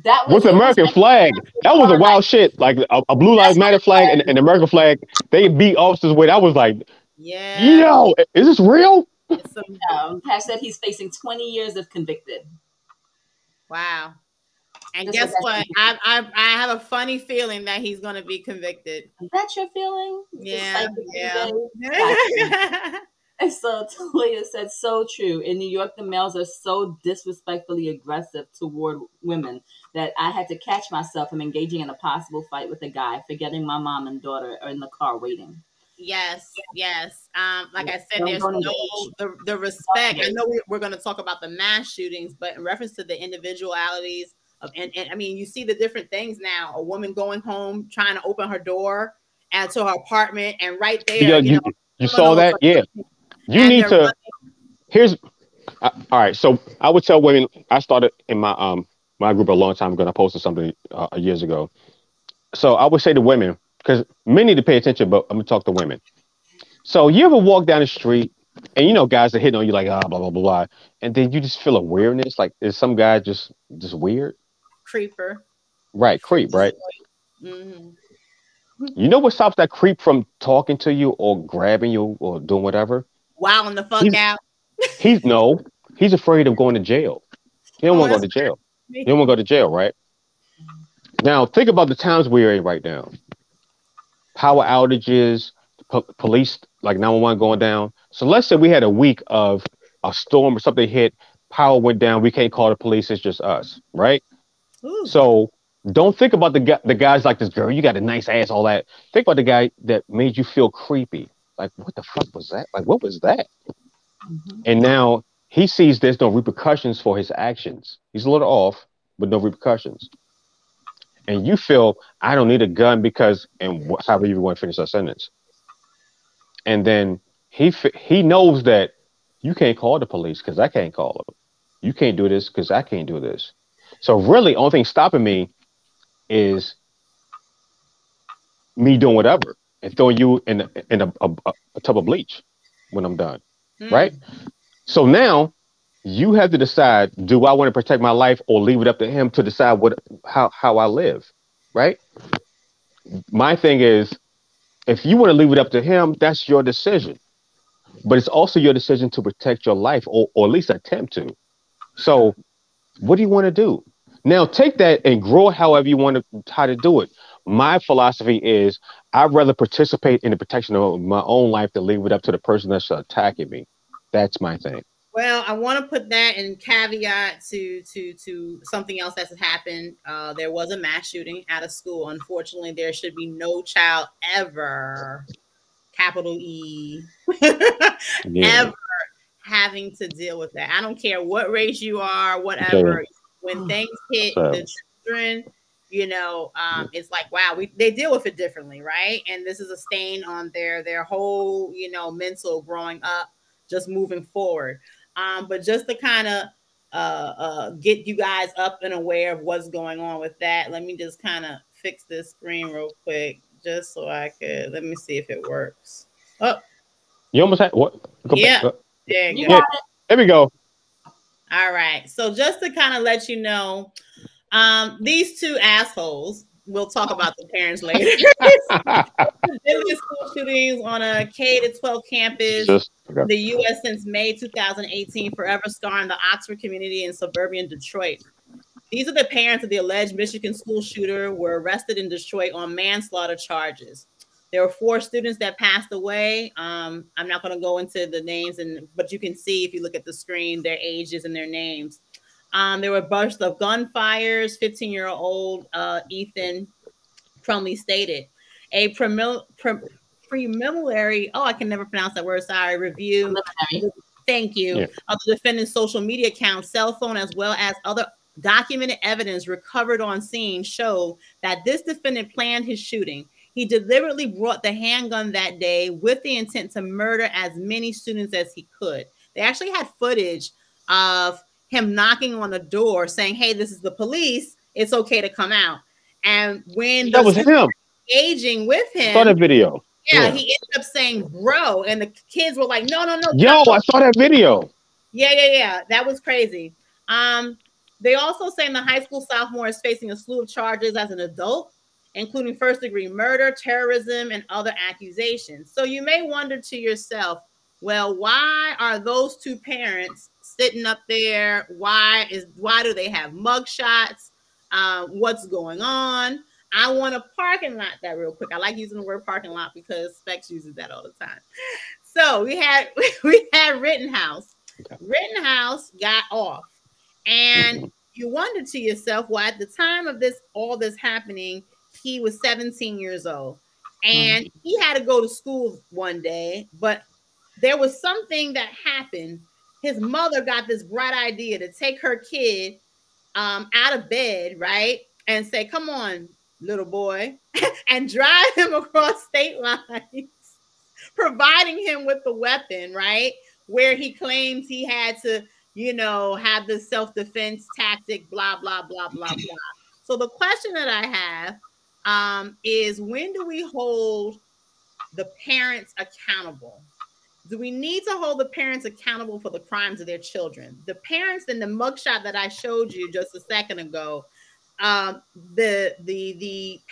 That was with the American flag. That was a wild shit. Like a Blue Lives Matter flag and an American flag. They beat officers with. I was like, yeah, yo, is this real? it's some, Pat said he's facing 20 years if convicted. wow. And Just guess like what? I have a funny feeling that he's going to be convicted. Is that your feeling? Yeah, yeah. Gotcha. And so Talia said, so true. In New York, the males are so disrespectfully aggressive toward women that I had to catch myself from engaging in a possible fight with a guy, forgetting my mom and daughter are in the car waiting. Yes, yes. Like I said, there's no the respect. I know we're going to talk about the mass shootings, but in reference to the individualities of, and I mean, you see the different things now. A woman going home trying to open her door and to her apartment, and right there, you saw that, yeah. You need to. Here's all right. So I would tell women. I started in my my group a long time ago. And I posted something years ago. So I would say to women, because men need to pay attention, but I'm gonna talk to women. So you ever walk down the street and you know guys are hitting on you like blah blah blah blah, and then you just feel a weirdness, like is some guy just weird? Creeper. Right, creep. Right. Mm-hmm. You know what stops that creep from talking to you or grabbing you or doing whatever? Wilding the fuck out. He's afraid of going to jail. He don't want to go to jail. He don't want to go to jail, right? Now think about the times we're in right now. Power outages, police like 911 going down. So let's say we had a week of a storm or something hit, power went down, we can't call the police, it's just us, right? Ooh. So don't think about the guys like this girl, you got a nice ass, all that. Think about the guy that made you feel creepy. Like, what the fuck was that? Like, what was that? Mm-hmm. And now he sees there's no repercussions for his actions. He's a little off, but no repercussions. And you feel, I don't need a gun because, and however you want to finish that sentence. And then he knows that you can't call the police because I can't call them. You can't do this because I can't do this. So really, only thing stopping me is me doing whatever and throwing you in a tub of bleach when I'm done, right? So now you have to decide, do I want to protect my life or leave it up to him to decide how I live, right? My thing is, if you want to leave it up to him, that's your decision. But it's also your decision to protect your life or at least attempt to. So what do you want to do? Now take that and grow it however you want how to do it. My philosophy is I'd rather participate in the protection of my own life than leave it up to the person that's attacking me. That's my thing. Well, I want to put that in caveat to something else that's happened. There was a mass shooting at a school. Unfortunately, there should be no child ever, capital E, ever having to deal with that. I don't care what race you are, whatever. When things hit the children, you know, it's like, wow, they deal with it differently, right? And this is a stain on their whole, you know, mental growing up, just moving forward. But just to kind of get you guys up and aware of what's going on with that, let me just kind of fix this screen real quick, just so I could, let me see if it works. Oh, you almost had what? Yeah, there you go. There we go. All right. So just to kind of let you know, these two assholes, we'll talk about the parents later. Deadly school shootings on a K-12 campus in the U.S. since May 2018, forever scarring the Oxford community in suburban Detroit. These are the parents of the alleged Michigan school shooter were arrested in Detroit on manslaughter charges. There were 4 students that passed away. I'm not going to go into the names, but you can see if you look at the screen, their ages and their names. There were bursts of gunfires. 15-year-old Ethan Crumley stated a preliminary, I can never pronounce that word, sorry, review. Thank you. Yeah. Of the defendant's social media account, cell phone, as well as other documented evidence recovered on scene show that this defendant planned his shooting. He deliberately brought the handgun that day with the intent to murder as many students as he could. They actually had footage of him knocking on the door saying, hey, this is the police. It's okay to come out. And when that was him engaging with him, I saw that video. Yeah, he ended up saying, bro. And the kids were like, no. Yo, I saw that video. Yeah. That was crazy. They also say the high school sophomore is facing a slew of charges as an adult, including first-degree murder, terrorism, and other accusations. So you may wonder to yourself, well, why are those two parents sitting up there? Why do they have mugshots? What's going on? I want to parking lot that real quick. I like using the word parking lot because Specs uses that all the time. So we had Rittenhouse. Rittenhouse got off, and you wonder to yourself, well, at the time of all this happening, he was 17 years old, and he had to go to school one day, but there was something that happened. His mother got this bright idea to take her kid out of bed, right, and say, come on, little boy, and drive him across state lines, providing him with the weapon, right, where he claims he had to, have the self-defense tactic, blah, blah, blah, blah, blah. So the question that I have is, when do we hold the parents accountable? Do we need to hold the parents accountable for the crimes of their children? The parents in the mugshot that I showed you just a second ago, the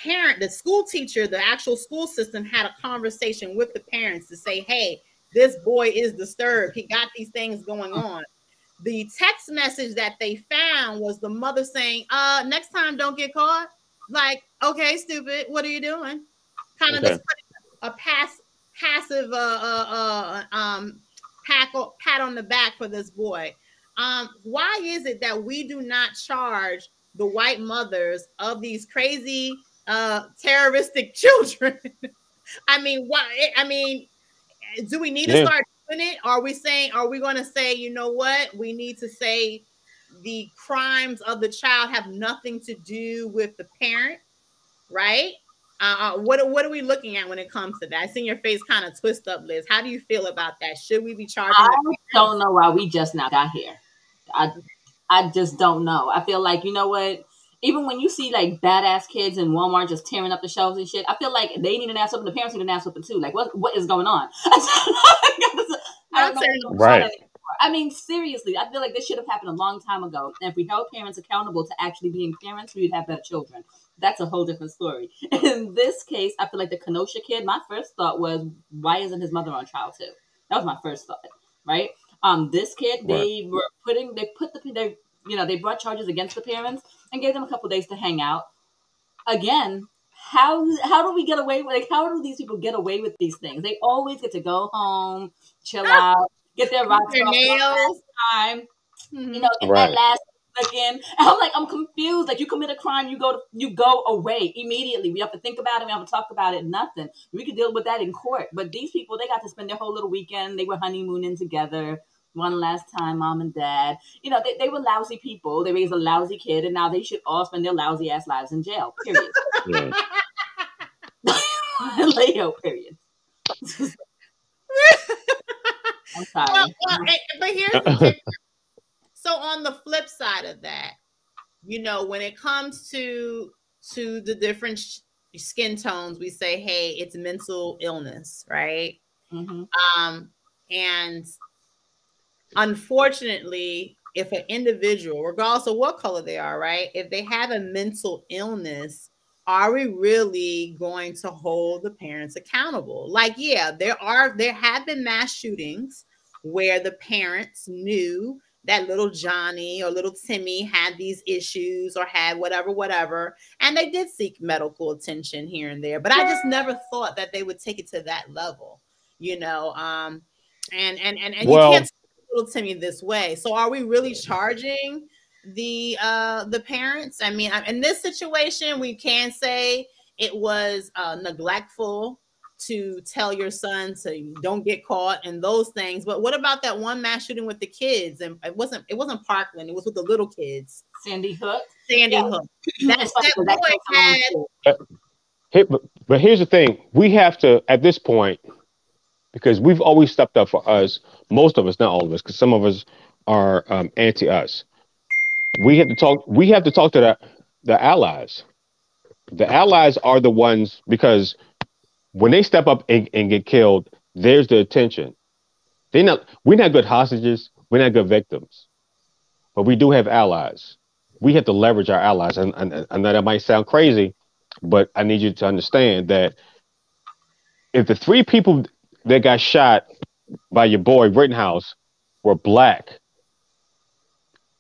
parent, the school teacher, the actual school system had a conversation with the parents to say, hey, this boy is disturbed. He got these things going on. The text message that they found was the mother saying, next time don't get caught. Like, okay, stupid, what are you doing? Kind of just a passive pat on the back for this boy. Why is it that we do not charge the white mothers of these crazy terroristic children? I mean, why? I mean, do we need to start doing it? Are we going to say, you know what? We need to say the crimes of the child have nothing to do with the parent, right? What are we looking at when it comes to that? I seen your face kind of twist up, Liz. How do you feel about that? Should we be charging? I don't know why we just now got here. I just don't know. I feel like, you know what? Even when you see like badass kids in Walmart just tearing up the shelves and shit, I feel like they need an ass whooping. The parents need an ass whooping too. Like, what is going on? I don't know. Right. I mean, seriously, I feel like this should have happened a long time ago. And if we held parents accountable to actually being parents, we'd have better children. That's a whole different story. In this case, I feel like the Kenosha kid, my first thought was, why isn't his mother on trial too? That was my first thought, right? This kid, they brought charges against the parents and gave them a couple days to hang out. Again, how do we get away with, how do these people get away with these things? They always get to go home, chill out, get their rocks off last time, get that last again. And I'm confused. Like, you commit a crime, you go away immediately. We have to think about it. We have to talk about it. Nothing. We could deal with that in court. But these people, they got to spend their whole little weekend. They were honeymooning together one last time, mom and dad. They were lousy people. They raised a lousy kid, and now they should all spend their lousy ass lives in jail. Period. Leo, period. I'm sorry. But here's the thing. So on the flip side of that, when it comes to the different skin tones, we say, hey, it's mental illness, right? Mm-hmm. And unfortunately, if an individual, regardless of what color they are, right, if they have a mental illness, are we really going to hold the parents accountable? Like, yeah, there have been mass shootings where the parents knew that little Johnny or little Timmy had these issues or had whatever, and they did seek medical attention here and there. But I just never thought that they would take it to that level, and you can't see little Timmy this way. So are we really charging the parents? I mean, in this situation, we can say it was neglectful to tell your son to don't get caught and those things. But what about that one mass shooting with the kids? And it wasn't Parkland, it was with the little kids. Sandy Hook. Hook. That boy had. But here's the thing. We have to, at this point, because we've always stepped up for us, most of us, not all of us, because some of us are anti us. We have to talk to the allies. The allies are the ones, because when they step up and get killed, there's the attention. We're not good hostages. We're not good victims, but we do have allies. we have to leverage our allies. And I know that might sound crazy, but I need you to understand that if the 3 people that got shot by your boy Rittenhouse were black,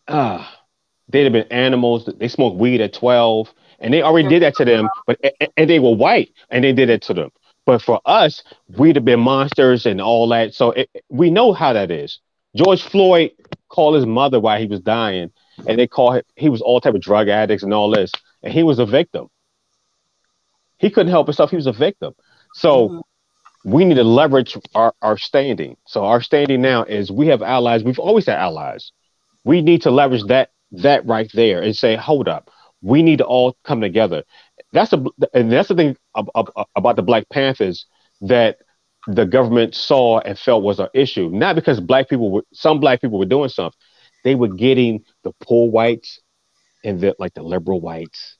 they'd have been animals. They smoked weed at 12, and they already did that to them. But and they were white, and they did it to them. But for us, we'd have been monsters and all that. So we know how that is. George Floyd called his mother while he was dying, and they called him. He was all type of drug addicts and all this, and he was a victim. He couldn't help himself. He was a victim. So we need to leverage our standing. So our standing now is we have allies. We've always had allies. We need to leverage that right there and say, hold up, we need to all come together. That's the thing about the Black Panthers that the government saw and felt was an issue. Not because some black people were doing something. They were getting the poor whites and the liberal whites,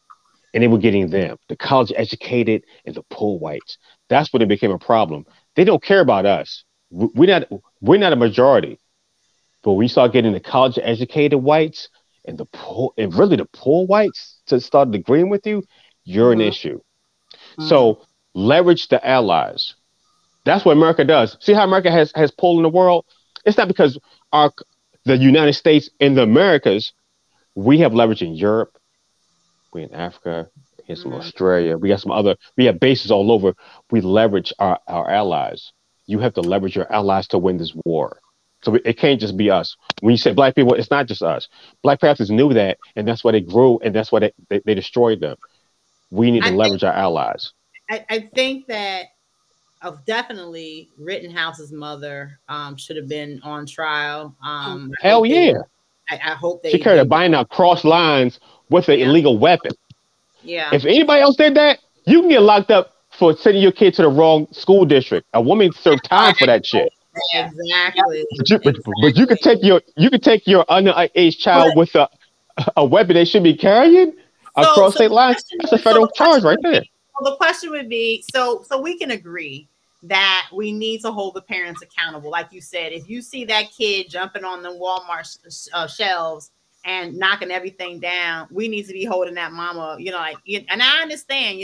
and they were getting them, the college educated and the poor whites. That's when it became a problem. They don't care about us. We're not a majority. But when you start getting the college educated whites and the poor, and really the poor whites to start agreeing with you, you're an issue. So leverage the allies. That's what America does. See how America has pull in the world? It's not because the United States and the Americas, we have leverage in Europe, we in Africa, in some Australia, we have bases all over. We leverage our allies. You have to leverage your allies to win this war. So it can't just be us. When you say black people, it's not just us. Black Panthers knew that, and that's why they grew, and that's why they destroyed them. We need to leverage our allies. I think that definitely Rittenhouse's mother should have been on trial. Hell yeah. I hope she carried a bind out cross lines with an illegal weapon. Yeah. If anybody else did that, you can get locked up for sending your kid to the wrong school district. A woman served time for that shit. Exactly. But you could take your underage child with a weapon they should be carrying across state lines. That's a federal charge right there. Well, the question would be, so we can agree that we need to hold the parents accountable. Like you said, if you see that kid jumping on the Walmart shelves and knocking everything down, we need to be holding that mama, and I understand,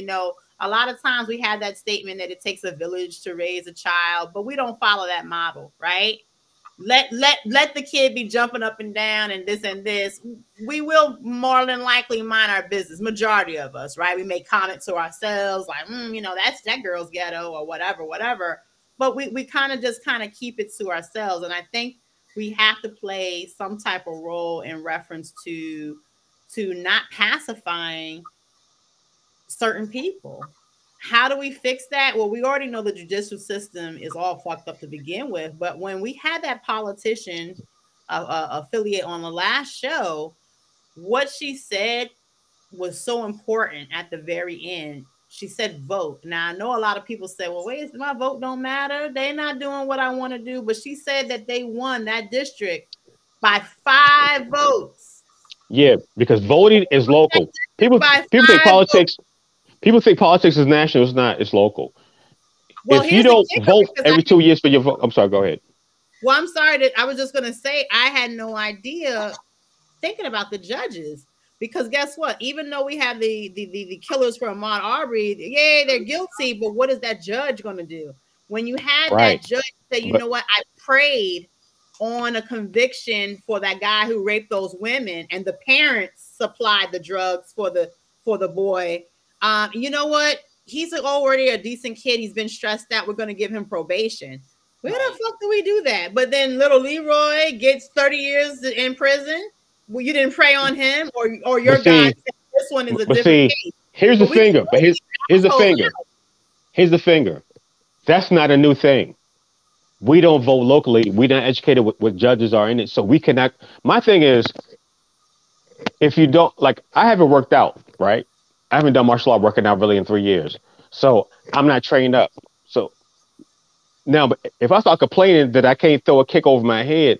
a lot of times we have that statement that it takes a village to raise a child, but we don't follow that model, right? Let the kid be jumping up and down and this. We will more than likely mind our business. Majority of us, right? We make comments to ourselves like, that's that girl's ghetto or whatever. But we kind of keep it to ourselves. And I think we have to play some type of role in reference to not pacifying certain people. How do we fix that? Well, we already know the judicial system is all fucked up to begin with. But when we had that politician affiliate on the last show, what she said was so important at the very end. She said, vote. Now, I know a lot of people say, well, wait, my vote don't matter. They're not doing what I want to do. But she said that they won that district by 5 votes. Yeah, because voting is local. People think politics. People think politics is national. It's not. It's local. Well, if you don't vote every 2 years for your vote, I'm sorry. Go ahead. Well, I'm sorry. I was just going to say I had no idea thinking about the judges, because guess what? Even though we have the killers from Ahmaud Arbery, yay, they're guilty. But what is that judge going to do? When you had that judge say, you know what? I prayed on a conviction for that guy who raped those women, and the parents supplied the drugs for the boy. You know what? He's already a decent kid. He's been stressed out. We're going to give him probation. Where the fuck do we do that? But then little Leroy gets 30 years in prison. Well, you didn't pray on him, or your guy said this one is a different case. Here's the finger. But here's the finger. Here's the finger. That's not a new thing. We don't vote locally. We're not educated what judges are in it. So we cannot. My thing is, if you don't, I haven't worked out, right? I haven't done martial art working out really in 3 years. So I'm not trained up. So now, but if I start complaining that I can't throw a kick over my head,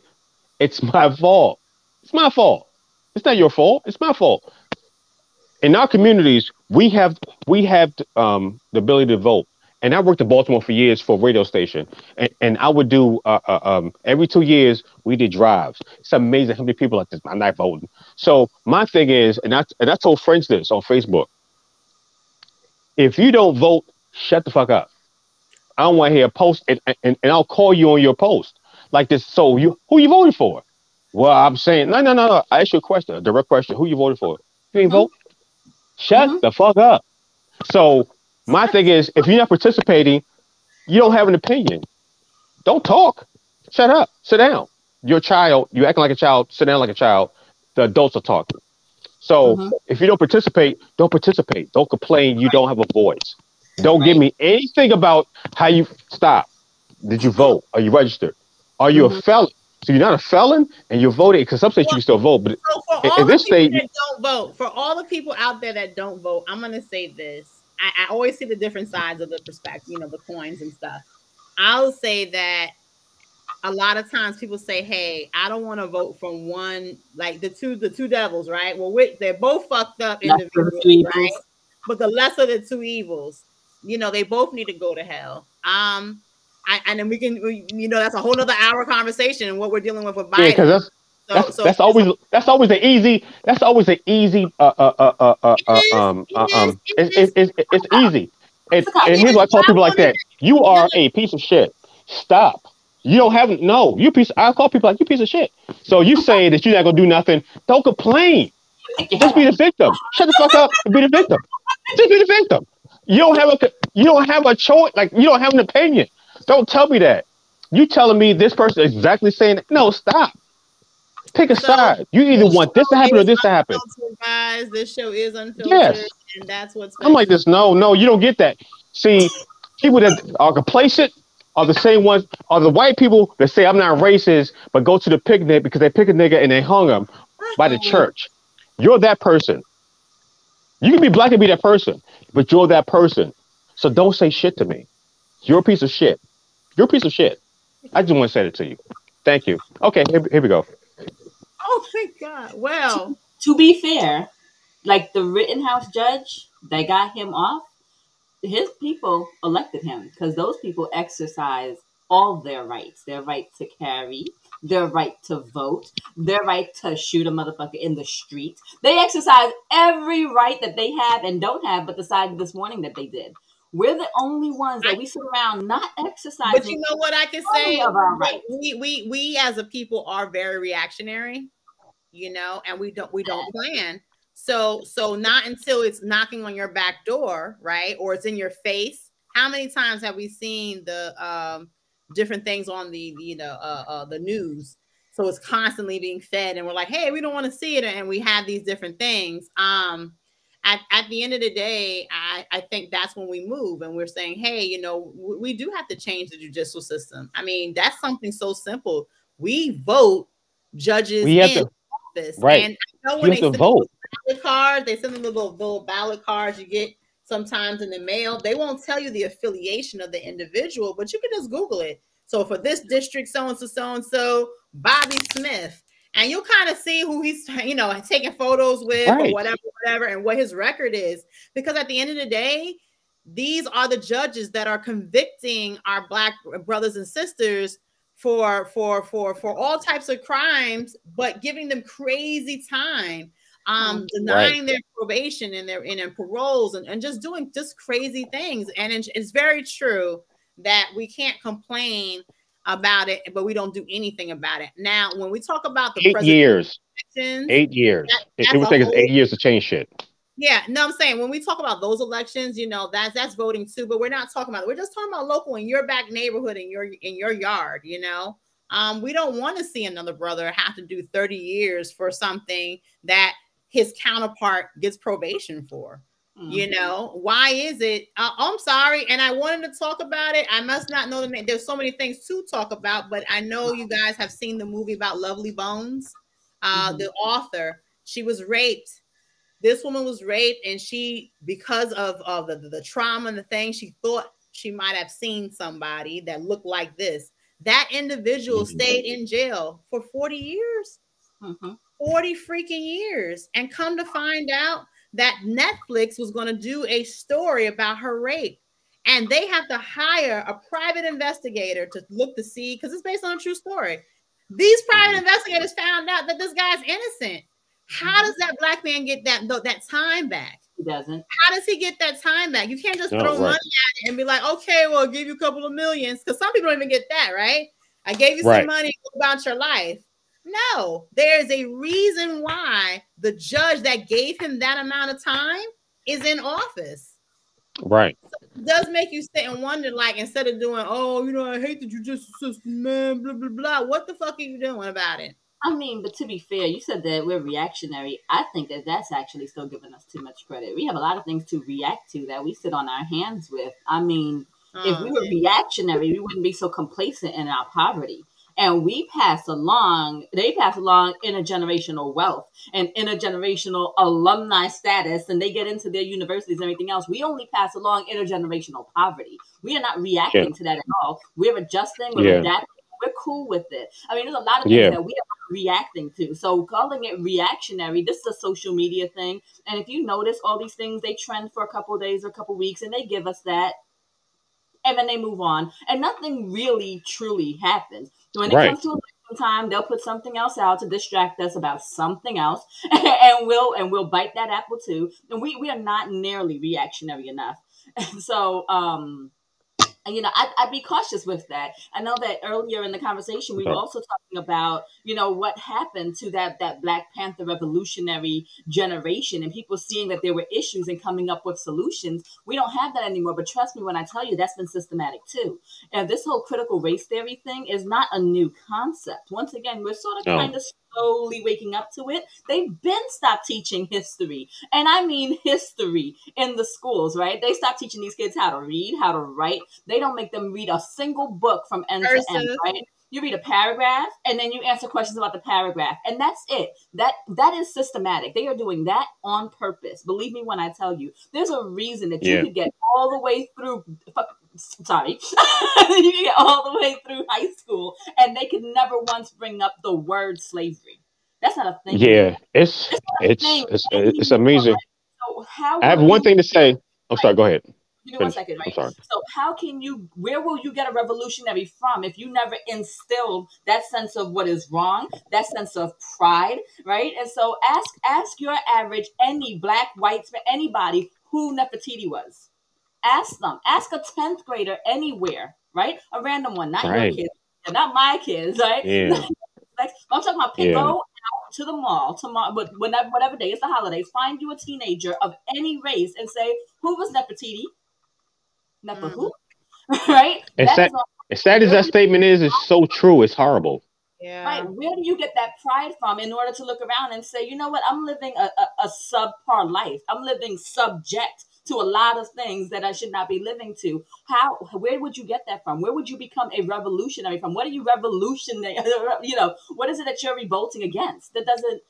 it's my fault. It's my fault. It's not your fault. It's my fault. In our communities, we have the ability to vote. And I worked in Baltimore for years for a radio station, and I would do every 2 years we did drives. It's amazing how many people like this. I'm not voting. So my thing is, and I told friends this on Facebook: if you don't vote, shut the fuck up. I don't want to hear a post, and I'll call you on your post like this. So who you voting for? Well, I'm saying no. I asked you a question, a direct question. Who you voted for? You ain't vote. Shut the fuck up. So my thing is, if you're not participating, you don't have an opinion. Don't talk. Shut up. Sit down. You're a child. You acting like a child. Sit down like a child. The adults are talking. So if you don't participate, don't participate. Don't complain. You don't have a voice. Don't give me anything about how you stop. Did you vote? Are you registered? Are you a felon? So you're not a felon and you're voting because some states you can still vote. But so for all in this state, that don't vote, for all the people out there that don't vote, I'm gonna say this. I always see the different sides of the perspective, you know, the coins and stuff. I'll say that a lot of times people say, "Hey, I don't want to vote from one, like the two devils, right? Well, they're both fucked up individuals, right? But the lesser of the two evils, you know, they both need to go to hell." And then you know, that's a whole nother hour conversation and what we're dealing with Biden. Yeah, because that's always the easy. That's always the easy. It's easy. And here's why I tell people like that: you are a piece of shit. Stop. You don't have you piece. I call people like you piece of shit. So you say that you're not gonna do nothing. Don't complain. Just be the victim. Shut the fuck up and be the victim. Just be the victim. You don't have a choice. Like you don't have an opinion. Don't tell me that. You telling me this person is exactly saying that. No, stop. Pick a side. You either want this to happen or this to happen. Guys, this show is unfiltered, and that's what's. I'm like this. No, you don't get that. See, people that are complacent are the same ones. Are the white people that say I'm not racist, but go to the picnic because they pick a nigga and they hung him by the church. You're that person. You can be black and be that person, but you're that person. So don't say shit to me. You're a piece of shit. You're a piece of shit. I just want to say it to you. Thank you. Okay, here we go. Oh my God. Well, to be fair, like the Rittenhouse judge that got him off, his people elected him because those people exercise all their rights. Their right to carry, their right to vote, their right to shoot a motherfucker in the street. They exercise every right that they have and don't have, but decided this morning that they did. We're the only ones that we sit around not exercising. But you know what I can say? Right. We as a people are very reactionary, you know, and we don't plan. So not until it's knocking on your back door, right? Or it's in your face. How many times have we seen the different things on the news? So it's constantly being fed and we're like, hey, we don't want to see it. And we have these different things. At the end of the day, I think that's when we move and we're saying, hey, you know, we do have to change the judicial system. I mean, that's something so simple. We vote judges in office. Right. And I know when they send the ballot cards, they send them the little ballot cards you get sometimes in the mail. They won't tell you the affiliation of the individual, but you can just Google it. So for this district, so-and-so, Bobby Smith. And you'll kind of see who he's, you know, taking photos with or whatever, and what his record is. Because at the end of the day, these are the judges that are convicting our Black brothers and sisters for all types of crimes, but giving them crazy time, denying their probation and their paroles and just doing just crazy things. And it's very true that we can't complain about it, but we don't do anything about it. Now, when we talk about the 8 years, 8 years, it would take us 8 years to change shit. Yeah, no, I'm saying when we talk about those elections, you know, that's voting too, but we're not talking about it. We're just talking about local in your back neighborhood, in your yard, you know. We don't want to see another brother have to do 30 years for something that his counterpart gets probation for. You know, why is it? I'm sorry. And I wanted to talk about it. I must not know the name. There's so many things to talk about, but I know you guys have seen the movie about Lovely Bones. The author, she was raped. This woman was raped, and she, because of the trauma and the thing, she thought she might have seen somebody that looked like this. That individual stayed in jail for 40 years. 40 freaking years. And come to find out that Netflix was going to do a story about her rape. and they have to hire a private investigator to look to see, because it's based on a true story. These private investigators found out that this guy's innocent. How does that black man get that time back? He doesn't. How does he get that time back? You can't just throw money at it and be like, okay, well, I'll give you a couple of millions, because some people don't even get that, right? I gave you some money about your life. No, there's a reason why the judge that gave him that amount of time is in office. Right. So it does make you sit and wonder, like, instead of doing, oh, you know, I hate the judicial system, man, blah, blah, blah. What the fuck are you doing about it? I mean, but to be fair, you said that we're reactionary. I think that that's actually still giving us too much credit. We have a lot of things to react to that we sit on our hands with. I mean, if we were reactionary, we wouldn't be so complacent in our poverty. And they pass along intergenerational wealth and intergenerational alumni status, and they get into their universities and everything else. We only pass along intergenerational poverty. We are not reacting to that at all. We're adjusting, we're adapting, we're cool with it. I mean, there's a lot of things that we are reacting to. So calling it reactionary, this is a social media thing. And if you notice, all these things, they trend for a couple of days or a couple of weeks, and they give us that. And then they move on, and nothing really truly happens. When it comes to election time, they'll put something else out to distract us about something else, and we'll bite that apple too. And we are not nearly reactionary enough. And so, you know, I'd be cautious with that. I know that earlier in the conversation, we were also talking about, you know, what happened to that Black Panther revolutionary generation and people seeing that there were issues and coming up with solutions. We don't have that anymore. But trust me when I tell you, that's been systematic too. And this whole critical race theory thing is not a new concept. Once again, we're sort of kind of slowly waking up to it. They've been stopped teaching history. And I mean history in the schools, right? They stopped teaching these kids how to read, how to write. They don't make them read a single book from end to end, right? You read a paragraph and then you answer questions about the paragraph. And that's it. That is systematic. They are doing that on purpose. Believe me when I tell you, there's a reason that you could get all the way through you can get all the way through high school and they could never once bring up the word slavery. That's not a thing. Yeah, it's amazing. So I have one thing to say. I'm sorry, go ahead. Give me 1 second, right? So where will you get a revolutionary from if you never instilled that sense of what is wrong, that sense of pride, right? And so ask your average, any black, white, anybody who Nefertiti was. Ask them. Ask a 10th grader anywhere, right? A random one, not your kids, not my kids, right? Yeah. I'm talking about go out to the mall tomorrow, but whatever day, it's the holidays. Find you a teenager of any race and say, who was Nefertiti? Nefer who? Right? As sad as that statement is, it's so true. It's horrible. Yeah. Right. Where do you get that pride from in order to look around and say, you know what? I'm living a subpar life. I'm living subject to a lot of things that I should not be living to. Where would you get that from? Where would you become a revolutionary from? What are you revolutionary? You know, what is it that you're revolting against? This is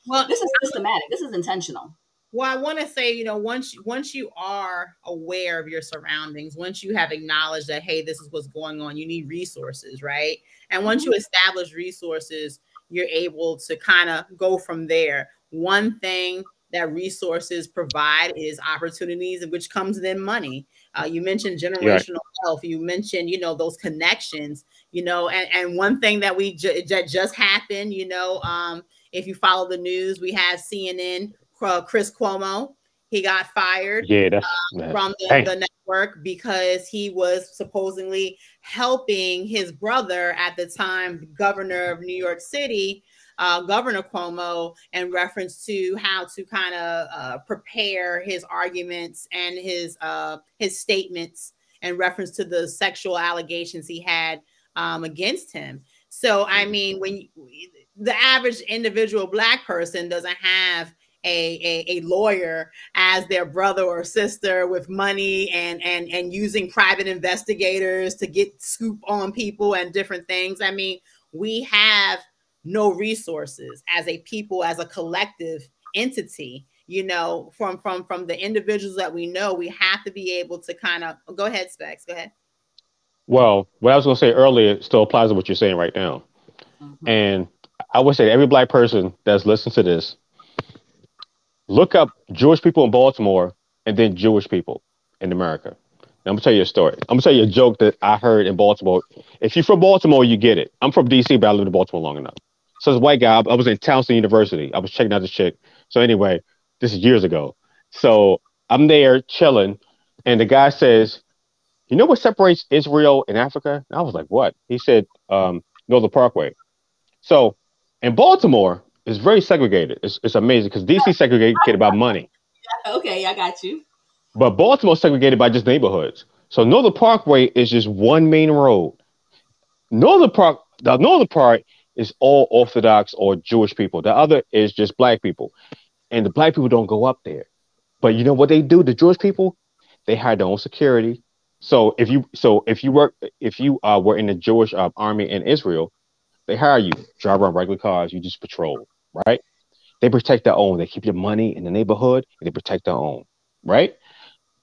systematic. This is intentional. Well, I want to say, you know, once you are aware of your surroundings, once you have acknowledged that, hey, this is what's going on, you need resources, right? And once you establish resources, you're able to kind of go from there. One thing that resources provide is opportunities, which comes then money. You mentioned generational wealth. You mentioned, you know, those connections, you know, and one thing that just happened, you know, if you follow the news, we have CNN, Chris Cuomo. He got fired from the network because he was supposedly helping his brother at the time, governor of New York City, Governor Cuomo, in reference to how to kind of prepare his arguments and his statements in reference to the sexual allegations he had against him. So, I mean, when the average individual Black person doesn't have a lawyer as their brother or sister with money and using private investigators to get scoop on people and different things. I mean, we have no resources as a people, as a collective entity, you know, from the individuals that we know. We have to be able to kind of go ahead, Specs. Go ahead. Well, what I was going to say earlier still applies to what you're saying right now. And I would say to every Black person that's listening to this, look up Jewish people in Baltimore and then Jewish people in America. I'm gonna tell you a story. I'm gonna tell you a joke that I heard in Baltimore. If you're from Baltimore, you get it. I'm from DC, but I lived in Baltimore long enough. So this white guy, I was in Towson University. I was checking out this chick. So anyway, this is years ago. So I'm there chilling, and the guy says, "You know what separates Israel and Africa?" And I was like, "What?" He said, "Northern Parkway." So in Baltimore, it's very segregated. It's amazing because DC segregated by money. Okay, I got you. But Baltimore's segregated by just neighborhoods. So Northern Parkway is just one main road. The northern part is all Orthodox or Jewish people. The other is just black people. And the black people don't go up there. But you know what they do? The Jewish people, they hire their own security. If you were in the Jewish army in Israel, they hire you, drive around regular cars, you just patrol, right? They protect their own. They keep your money in the neighborhood and they protect their own, right?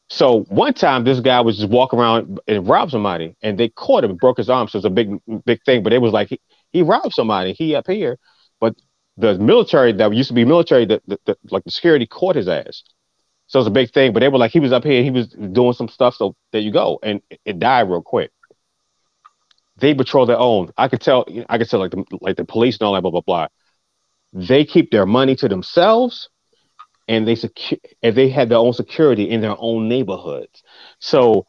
So one time, this guy was just walking around and robbed somebody, and they caught him and broke his arm. So it's a big thing. But it was like he robbed somebody. He up here, but the military that used to be military, like the security caught his ass. So it's a big thing. But they were like he was up here, and he was doing some stuff. So there you go, and it died real quick. They patrol their own. I could tell like the police and all that, blah blah blah. They keep their money to themselves and they had their own security in their own neighborhoods. So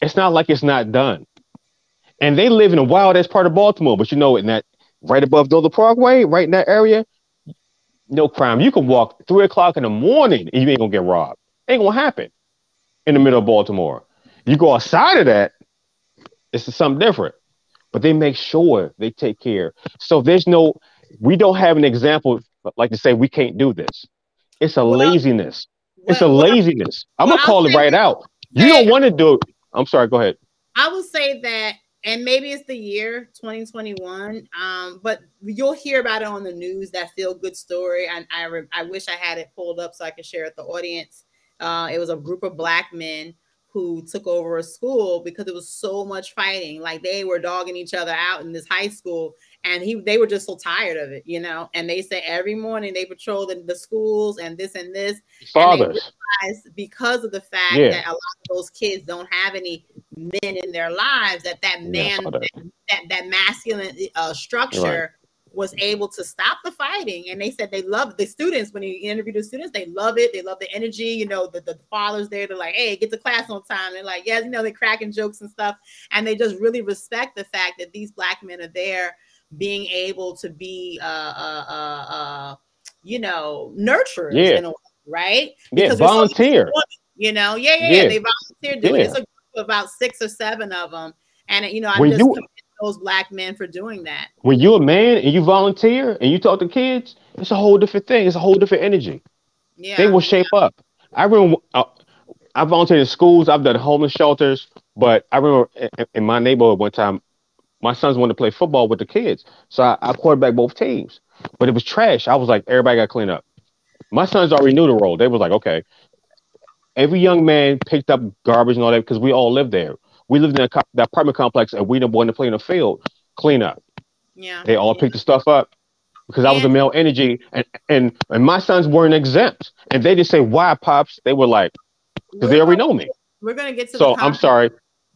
it's not like it's not done. And they live in a wild ass part of Baltimore, but you know, in that right above Northern Parkway, right in that area, no crime. You can walk 3 o'clock in the morning and you ain't gonna get robbed. Ain't gonna happen in the middle of Baltimore. You go outside of that, it's something different. But they make sure they take care. So we don't have an example like to say we can't do this. It's a laziness. It's a laziness. I'm gonna call it right out. You don't want to do it. I'm sorry. Go ahead. I will say that, and maybe it's the year 2021. But you'll hear about it on the news. That feel good story. I wish I had it pulled up so I could share it with the audience. It was a group of black men who took over a school because it was so much fighting. Like they were dogging each other out in this high school, and they were just so tired of it, you know. And they said every morning they patrolled the schools and this and this. Fathers. And they realized because of the fact that a lot of those kids don't have any men in their lives, that masculine structure was able to stop the fighting. And they said they love the students. When you interview the students, they love it. They love the energy. You know, the fathers there, they're like, hey, get to class on time. They're like, yes, you know, they're cracking jokes and stuff. And they just really respect the fact that these black men are there being able to be, you know, nurturers in a way, right? Because volunteer. You know, they volunteer doing it. It's a group of about 6 or 7 of them. And, you know, I'm just commend those black men for doing that. When you're a man and you volunteer and you talk to kids, it's a whole different thing. It's a whole different energy. Yeah, they will shape up. I remember I volunteered in schools. I've done homeless shelters, but I remember in my neighborhood one time, my sons wanted to play football with the kids, so I quarterbacked both teams. But it was trash. I was like, everybody got to clean up. My sons already knew the role. They was like, okay. Every young man picked up garbage and all that because we all lived there. We lived in that apartment complex, and we didn't want to play in the field. Clean up. Yeah. They all picked the stuff up because I was a male energy, and my sons weren't exempt. And they just say, "Why, pops?" They were like, because they already know me. We're gonna get to. So I'm sorry.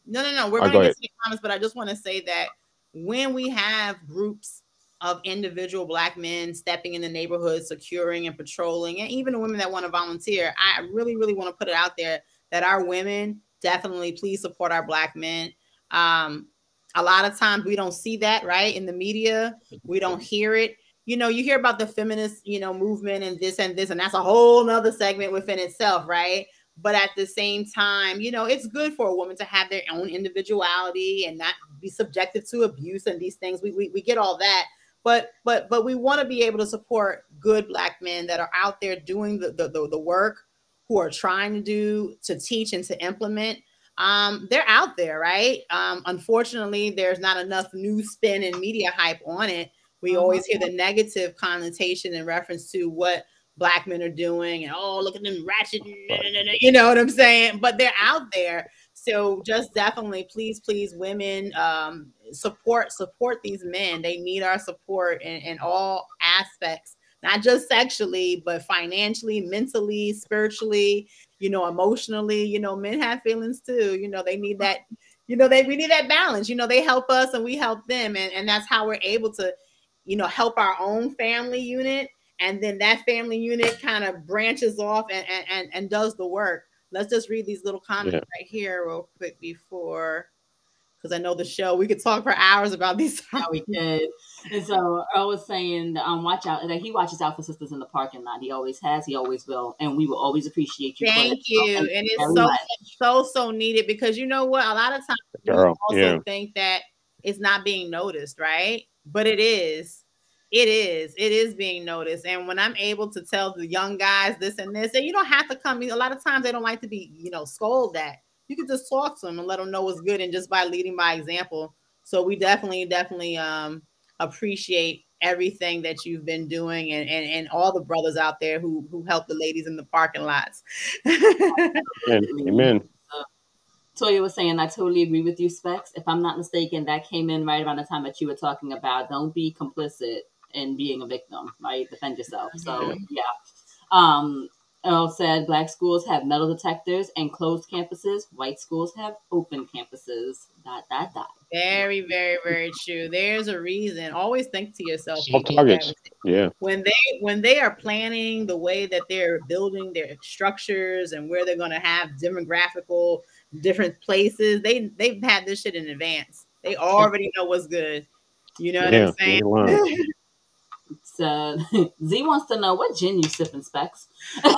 No. We're gonna get to the comments, but I just want to say that when we have groups of individual black men stepping in the neighborhood, securing and patrolling, and even the women that want to volunteer, I really, really want to put it out there that our women definitely please support our black men. A lot of times we don't see that, right? In the media, we don't hear it. You know, you hear about the feminist, you know, movement and this, and that's a whole nother segment within itself, right? But at the same time, you know, it's good for a woman to have their own individuality and not be subjected to abuse and these things. We get all that. But we want to be able to support good black men that are out there doing the work, who are trying to teach and to implement. They're out there, right? Unfortunately, there's not enough news spin and media hype on it. We always hear the negative connotation in reference to what black men are doing, and look at them ratchet, you know what I'm saying? But they're out there. So just definitely, please, women, support these men. They need our support in all aspects, not just sexually, but financially, mentally, spiritually, emotionally. Men have feelings too. They need that. We need that balance. They help us and we help them, and that's how we're able to, help our own family unit, and then that family unit kind of branches off and does the work. Let's just read these little comments right here real quick before. Because I know the show, we could talk for hours about these. Yeah, we could. And so Earl was saying, watch out. Like, he watches out for sisters in the parking lot. He always has. He always will. And we will always appreciate you. Thank you. And it's so needed, because you know what? A lot of times people also think that it's not being noticed, right? But it is. It is being noticed. And when I'm able to tell the young guys this and this, and you don't have to come. A lot of times they don't like to be, scolded at. You can just talk to them and let them know what's good, and just by leading by example. So we definitely appreciate everything that you've been doing, and all the brothers out there who help the ladies in the parking lots. Amen. Toya was saying, I totally agree with you, Specs. If I'm not mistaken, that came in right around the time that you were talking about don't be complicit in being a victim, right? Defend yourself. So yeah. Earl said Black schools have metal detectors and closed campuses. White schools have open campuses. ... Very, very, very true. There's a reason. Always think to yourself. Targets. Yeah. When they are planning the way that they're building their structures and where they're going to have demographical different places, they've had this shit in advance. They already know what's good. You know what I'm saying? So Z wants to know what gin you sipping, Specs. This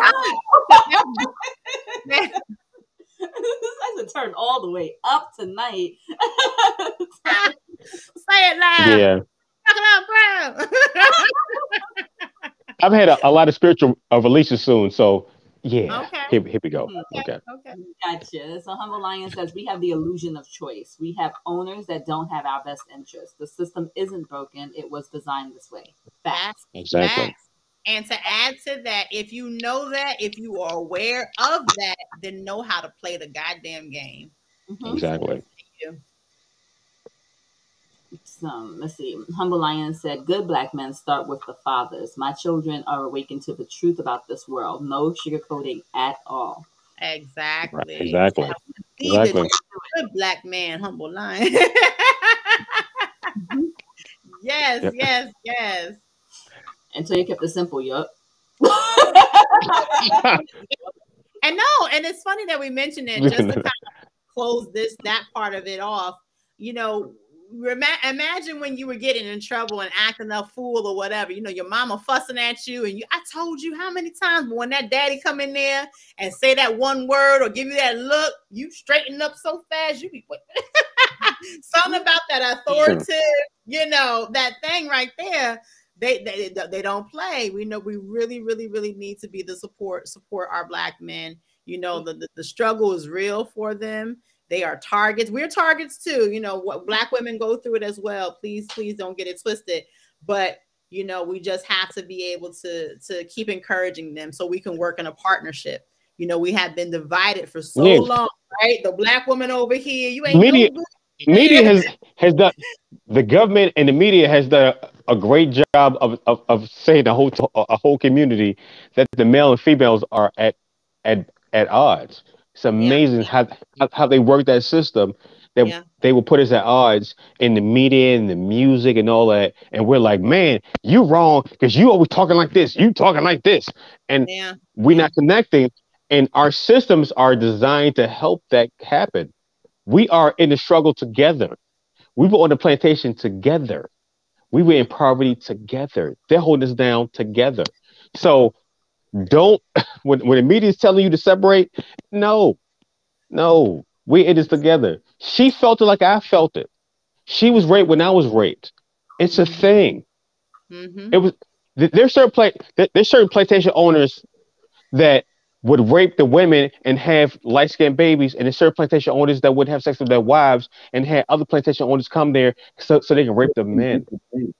has to turn all the way up tonight. Say it loud. Yeah. Talk about bro. I've had a lot of spiritual releases soon, so yeah. Okay. Here we go. Okay. Gotcha. So Humble Lion says we have the illusion of choice. We have owners that don't have our best interests. The system isn't broken. It was designed this way. Facts. Exactly. Facts. And to add to that, if you know that, if you are aware of that, then know how to play the goddamn game. Exactly. So let's see. Humble Lion said, good Black men start with the fathers. My children are awakened to the truth about this world. No sugarcoating at all. Exactly. Right. Exactly. Exactly. Good Black man, Humble Lion. Yes. Until you kept it simple, yup. And it's funny that we mentioned it just to kind of close that part of it off. Imagine when you were getting in trouble and acting a fool or whatever. Your mama fussing at you, and I told you how many times. But when that daddy come in there and say that one word or give you that look, you straighten up so fast. You be something about that authoritative, that thing right there. They don't play. We know we really, really, really need to be the support our Black men. The struggle is real for them. They are targets. We're targets too. What Black women go through it as well. Please don't get it twisted. But we just have to be able to keep encouraging them so we can work in a partnership. We have been divided for so long, right? The Black woman over here, you ain't media. No good. Media has done. The government and the media has done a great job of saying a whole community that the male and females are at odds. It's amazing how they work that system. They will put us at odds in the media and the music and all that, and we're like, man, you wrong because you always talking like this, you talking like this, and we're not connecting. And our systems are designed to help that happen. We are in the struggle together. We were on the plantation together. We were in poverty together. They're holding us down together. So don't, when the media is telling you to separate, no, we're in this together. She felt it like I felt it. She was raped when I was raped. It's a thing. It was. There's certain plantation owners that would rape the women and have light-skinned babies, and there's certain plantation owners that would have sex with their wives and had other plantation owners come there so they can rape the men.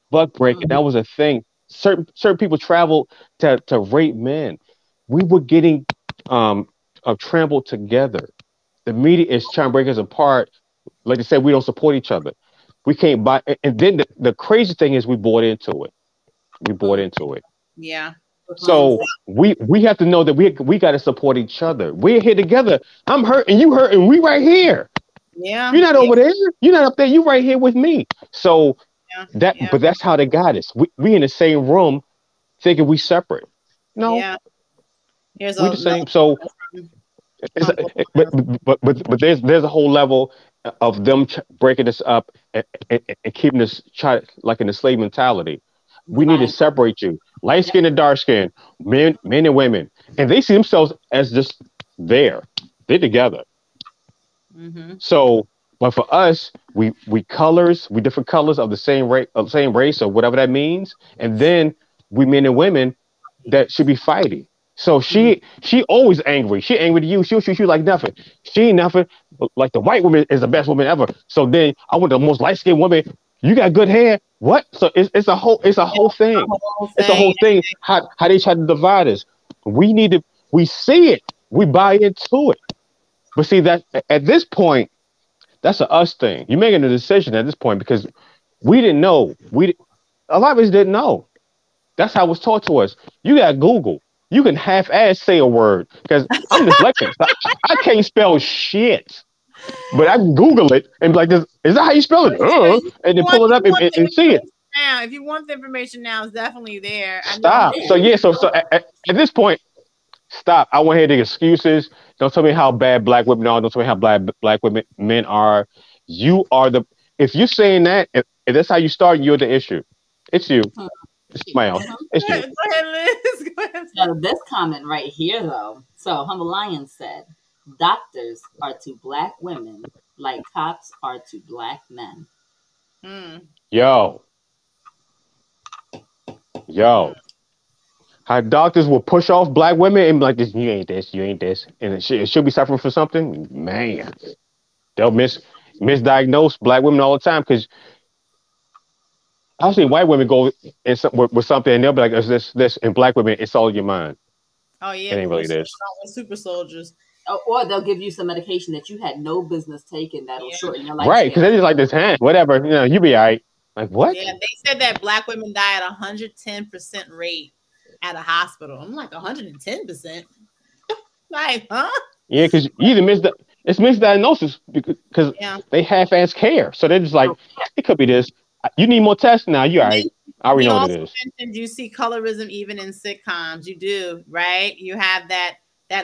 Buck breaking, that was a thing. Certain people traveled to rape men. We were getting trampled together. The media is trying to break us apart. Like I said, we don't support each other. We can't buy. And then the crazy thing is we bought into it. Yeah. So we have to know that we got to support each other. We're here together. I'm hurt and you hurt and we right here. Yeah. You're not over there. You're not up there. You right here with me. So but that's how they got us. We in the same room thinking we separate. No. Yeah. We the same. So it's, but there's a whole level of them breaking us up and keeping us like in the slave mentality. We need to separate you, light skin and dark skin, men and women, and they see themselves as just there. They're together. So, but for us, we colors, we different colors of the same race or whatever that means, and then we men and women that should be fighting. So she always angry. She angry to you. She'll shoot you like nothing. She ain't nothing. Like the white woman is the best woman ever. So then I want the most light skinned woman. You got good hair. What? So it's a whole thing. It's a whole thing. How they try to divide us. We see it. We buy into it. But see that at this point, that's a us thing. You're making a decision at this point because we didn't know. A lot of us didn't know. That's how it was taught to us. You got Google. You can half-ass say a word because I'm dyslexic. I can't spell shit, but I can Google it and be like, "Is that how you spell it?" And then pull it up and see it. Now, if you want the information now, it's definitely there. Stop. So at this point, stop. I want to hear the excuses. Don't tell me how bad black women are. Don't tell me how black men are. You are if you're saying that, if that's how you start, you're the issue. It's you. It's my own. It's you. Go ahead, Liz. Go ahead. So this comment right here, though. So Humble Lion said, "Doctors are to black women like cops are to black men." Yo. How doctors will push off black women and be like, "This, you ain't this, you ain't this," and she'll be suffering for something. Man, they'll misdiagnose black women all the time because I've seen white women go with something and they'll be like, "It's this," and black women, it's all in your mind. Oh yeah, it ain't really this. Super soldiers. Or they'll give you some medication that you had no business taking that'll shorten your life. Right, because they're just like this hand, whatever, you be all right. Like what? Yeah, they said that black women die at 110% rate at a hospital. I'm like 110%. Like, huh? Yeah, because it's misdiagnosis because they half-ass care. So they're just like, it could be this. You need more tests now. You all right? I already know what it is. You see colorism even in sitcoms. You do, right? You have that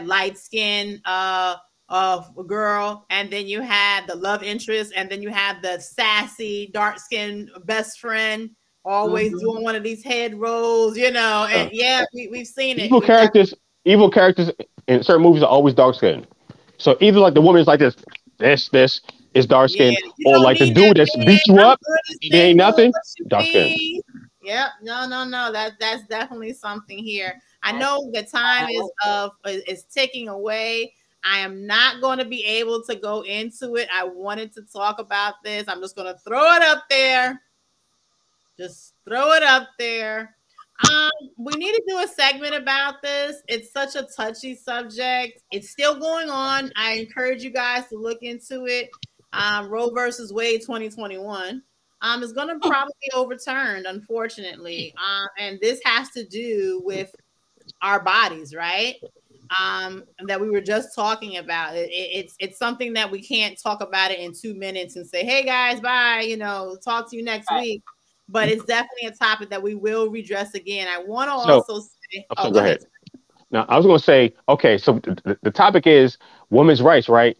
light skin girl, and then you have the love interest, and then you have the sassy dark skin best friend always doing one of these head rolls, and we've seen it. Evil characters in certain movies are always dark skinned. So either like the woman is like this is dark skinned, or like the dude that's beat you up, it ain't nothing, dark skinned. Yeah, no. That's definitely something here. I know the time is ticking away. I am not going to be able to go into it. I wanted to talk about this. I'm just going to throw it up there. Just throw it up there. We need to do a segment about this. It's such a touchy subject. It's still going on. I encourage you guys to look into it. Roe versus Wade 2021 is going to probably be overturned, unfortunately. And this has to do with our bodies, right? That we were just talking about. It's something that we can't talk about it in 2 minutes and say, "Hey guys, bye. Talk to you next week." But it's definitely a topic that we will redress again. I want to also say. Go ahead. Now, I was going to say, okay, so the topic is women's rights, right?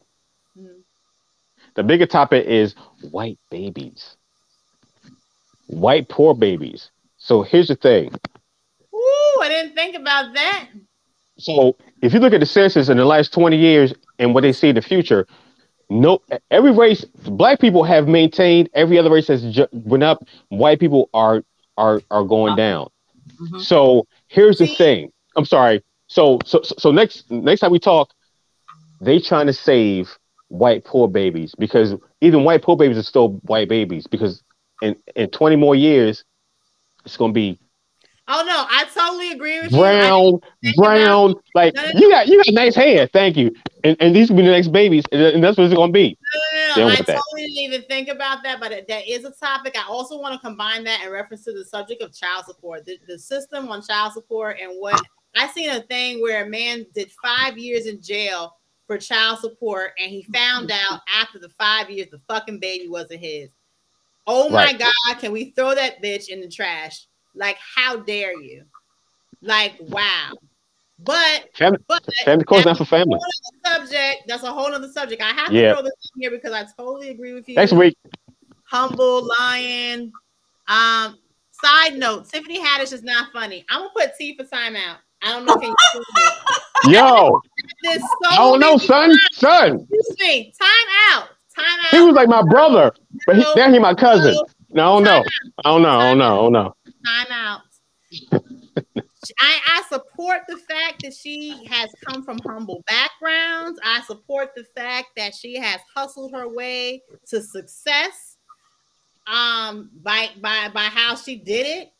The bigger topic is white babies, white poor babies. So here's the thing. Ooh, I didn't think about that. So if you look at the census in the last 20 years and what they see in the future, every race, black people have maintained. Every other race has went up. White people are going down. So here's the thing. I'm sorry. So next time we talk, they trying to save white poor babies because even white poor babies are still white babies because in 20 more years, it's going to be. Oh no, I totally agree with you. Brown, like you got nice hair, thank you. And these will be the next babies, and that's what it's gonna be. No. They don't I want that. totally didn't even think about that, but that is a topic. I also want to combine that in reference to the subject of child support, the system on child support, and what I seen a thing where a man did 5 years in jail for child support, and he found out after the 5 years the fucking baby wasn't his. Oh my God, can we throw that bitch in the trash? Like, how dare you? Like, wow. But family court's not for family. That's a whole other subject. I have to throw this in here because I totally agree with you. Next week. Humble Lion. Side note, Tiffany Haddish is not funny. I'm gonna put T for timeout. I don't know if you Yo. I don't know, son. Excuse me. Time out. He was like my brother, but now he my cousin. No, I don't know. Time out. I support the fact that she has come from humble backgrounds. I support the fact that she has hustled her way to success by how she did it.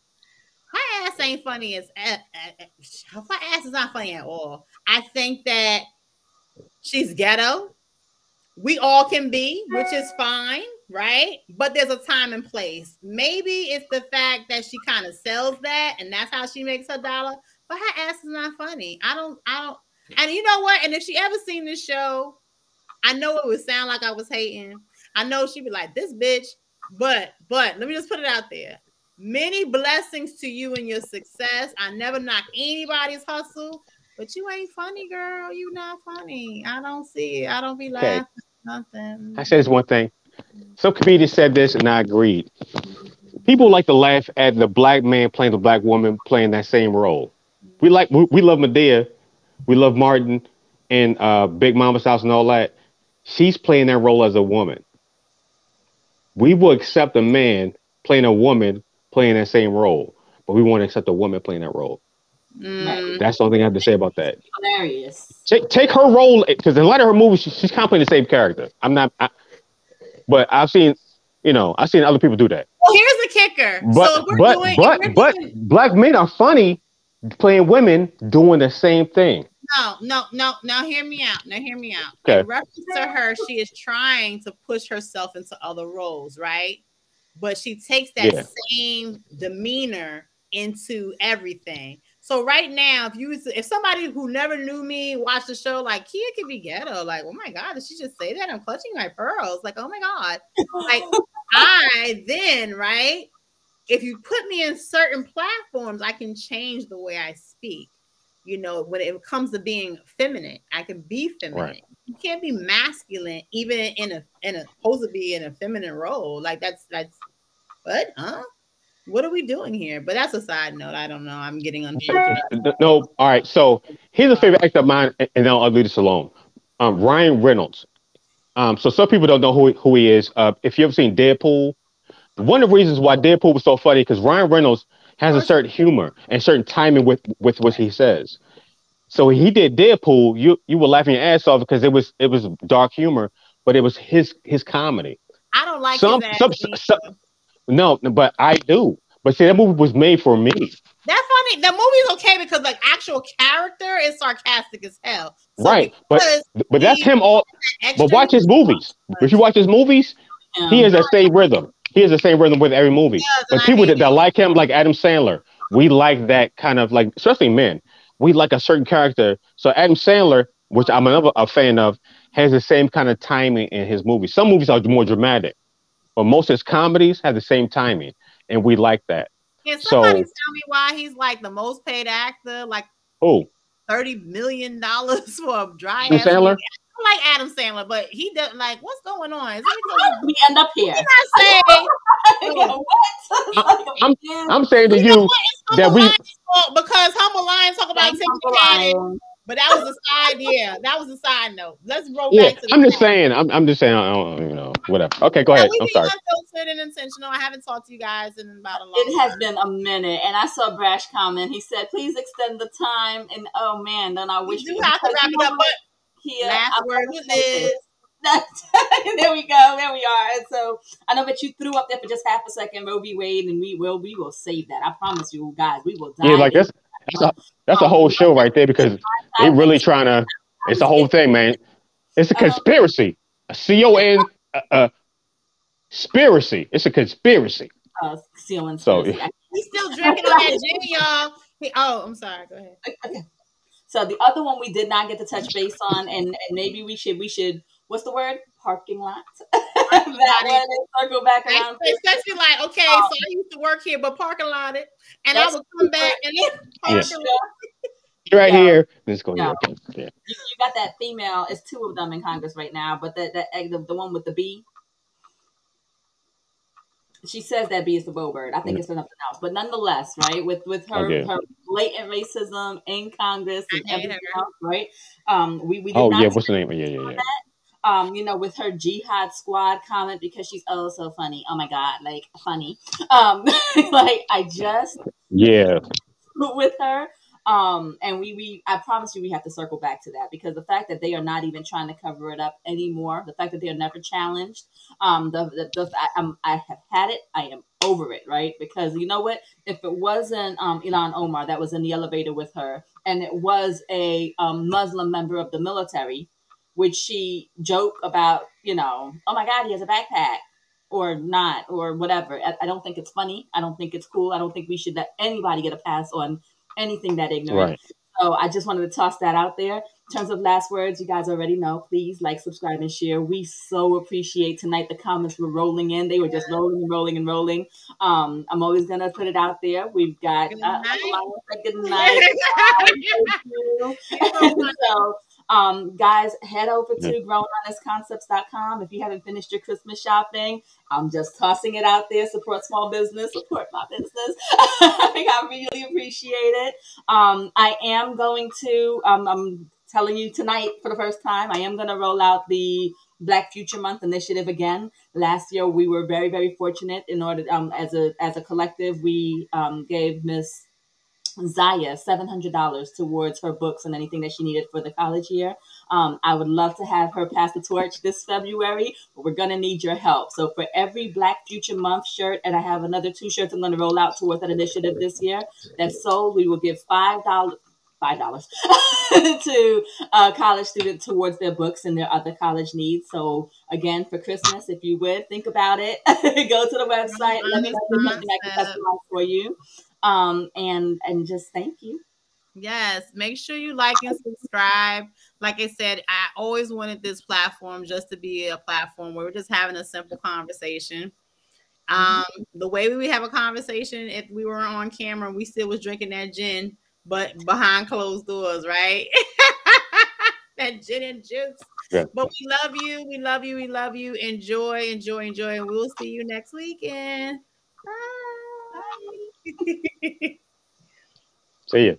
Her ass ain't funny as her ass is not funny at all. I think that she's ghetto. We all can be, which is fine, right? But there's a time and place. Maybe it's the fact that she kind of sells that, and that's how she makes her dollar. But her ass is not funny. I don't. And you know what? And if she ever seen this show, I know it would sound like I was hating. I know she'd be like, "This bitch." But let me just put it out there. Many blessings to you and your success. I never knock anybody's hustle. But you ain't funny, girl. You not funny. I don't see it. I don't be laughing. Nothing. I said this one thing. Some comedians said this, and I agreed. People like to laugh at the black man playing the black woman playing that same role. We love Madea. We love Martin and Big Mama's House and all that. She's playing that role as a woman. We will accept a man playing a woman playing that same role, but we won't accept a woman playing that role. That's the only thing I have to say about that. Hilarious. Take her role, because in a lot of her movies, she's kind of playing the same character. But I've seen other people do that. Well, here's the kicker. But black men are funny playing women doing the same thing. No. Now hear me out. Okay. In reference to her, she is trying to push herself into other roles, right? But she takes that same demeanor into everything. So right now, if somebody who never knew me watched the show, like, Kia could be ghetto, like, oh my God, did she just say that? I'm clutching my pearls. Like, oh my God. Like, right? If you put me in certain platforms, I can change the way I speak. You know, when it comes to being feminine, I can be feminine. Right. You can't be masculine, even in a supposed to be in a feminine role. Like that's what? Huh? What are we doing here? But that's a side note. I don't know. I'm getting unfortunate. No. All right. So here's a favorite actor of mine, and then I'll leave this alone. Ryan Reynolds. So some people don't know who he is. If you ever seen Deadpool, one of the reasons why Deadpool was so funny because Ryan Reynolds has a certain humor and certain timing with what he says. So he did Deadpool. You were laughing your ass off because it was dark humor, but it was his comedy. I don't like his No, but I do. But see, that movie was made for me. That's funny. The movie's okay because like actual character is sarcastic as hell. So right, but that's him all. But watch his movies. If you watch his movies, he has that same rhythm. He has the same rhythm with every movie. But people that like him, like Adam Sandler, we like that kind of like, especially men, we like a certain character. So Adam Sandler, which I'm a fan of, has the same kind of timing in his movies. Some movies are more dramatic, but most of his comedies have the same timing, and we like that. Can somebody tell me why he's like the most paid actor? Like $30 million for a dry ass Sandler? Movie? I like Adam Sandler, but he doesn't like what's going on. Is we end up here? I'm saying to you that because Humble Lion talk about Tiffany, but that was a side. Yeah, that was a side note. Let's roll back to. I'm just saying. I'm just saying. I don't, whatever. Okay, go ahead. I'm sorry. Unfiltered and intentional. I haven't talked to you guys in about a long. It has been a minute, and I saw Brash comment. He said, "Please extend the time." And oh man, then I wish we have to wrap it up. But last word with this. There we go. There we are. And so I know that you threw up there for just half a second, Roe v. Wade, and we will save that. I promise you guys, we will die. Yeah, like that's a whole show right there because they really trying to. It's the whole thing, man. It's a conspiracy. A CON conspiracy. It's a conspiracy. Concealing. So Conspiracy. He's still drinking on that gin, y'all. Oh, I'm sorry. Go ahead. Okay. So the other one we did not get to touch base on, and maybe we should. What's the word? Parking lot. That one, circle back around. Especially like, okay, so I used to work here, but parking lot it, and I would come back and then parking lot. Right here. Let's go. Yeah. You got that female. It's two of them in Congress right now, but the one with the B. She says that B is the Boebird. I think it's for something else, but nonetheless, right? With her her blatant racism in Congress and everything else, right? We did not what's the name? Yeah. You know, with her Jihad Squad comment because she's oh so funny. Oh my god, like funny. Like I just with her. And we I promise you we have to circle back to that because the fact that they are not even trying to cover it up anymore, the fact that they are never challenged, I have had it. I am over it, right? Because you know what? If it wasn't Ilhan Omar that was in the elevator with her, and it was a Muslim member of the military, which she joke about, you know, oh my God, he has a backpack. Or not, or whatever. I don't think it's funny. I don't think it's cool. I don't think we should let anybody get a pass on anything that ignorant. Right. So I just wanted to toss that out there. In terms of last words, you guys already know. Please like, subscribe, and share. We so appreciate tonight. The comments were rolling in. They were just rolling and rolling and rolling. I'm always gonna put it out there. We've got good night. So, guys, head over to growinghonestconcepts.com. If you haven't finished your Christmas shopping, I'm just tossing it out there. Support small business. Support my business. I really appreciate it. I am going to, I'm telling you tonight for the first time, I am going to roll out the Black Future Month initiative again. Last year, we were very, very fortunate in order, as a collective, we gave Miss Zaya $700 towards her books and anything that she needed for the college year. I would love to have her pass the torch this February, but we're going to need your help. So for every Black Future Month shirt, and I have another 2 shirts I'm going to roll out towards that initiative this year, that's sold, we will give $5 to a college student towards their books and their other college needs. So again, for Christmas, if you would think about it, go to the website, let me know if something I can customize for you. And just thank you. Yes, make sure you like and subscribe. Like I said, I always wanted this platform just to be a platform where we're just having a simple conversation. The way we have a conversation, if we were on camera, we still was drinking that gin, but behind closed doors, right? That gin and juice. Yeah. But we love you. We love you. We love you. Enjoy, enjoy, enjoy. And we'll see you next weekend. Bye. See you.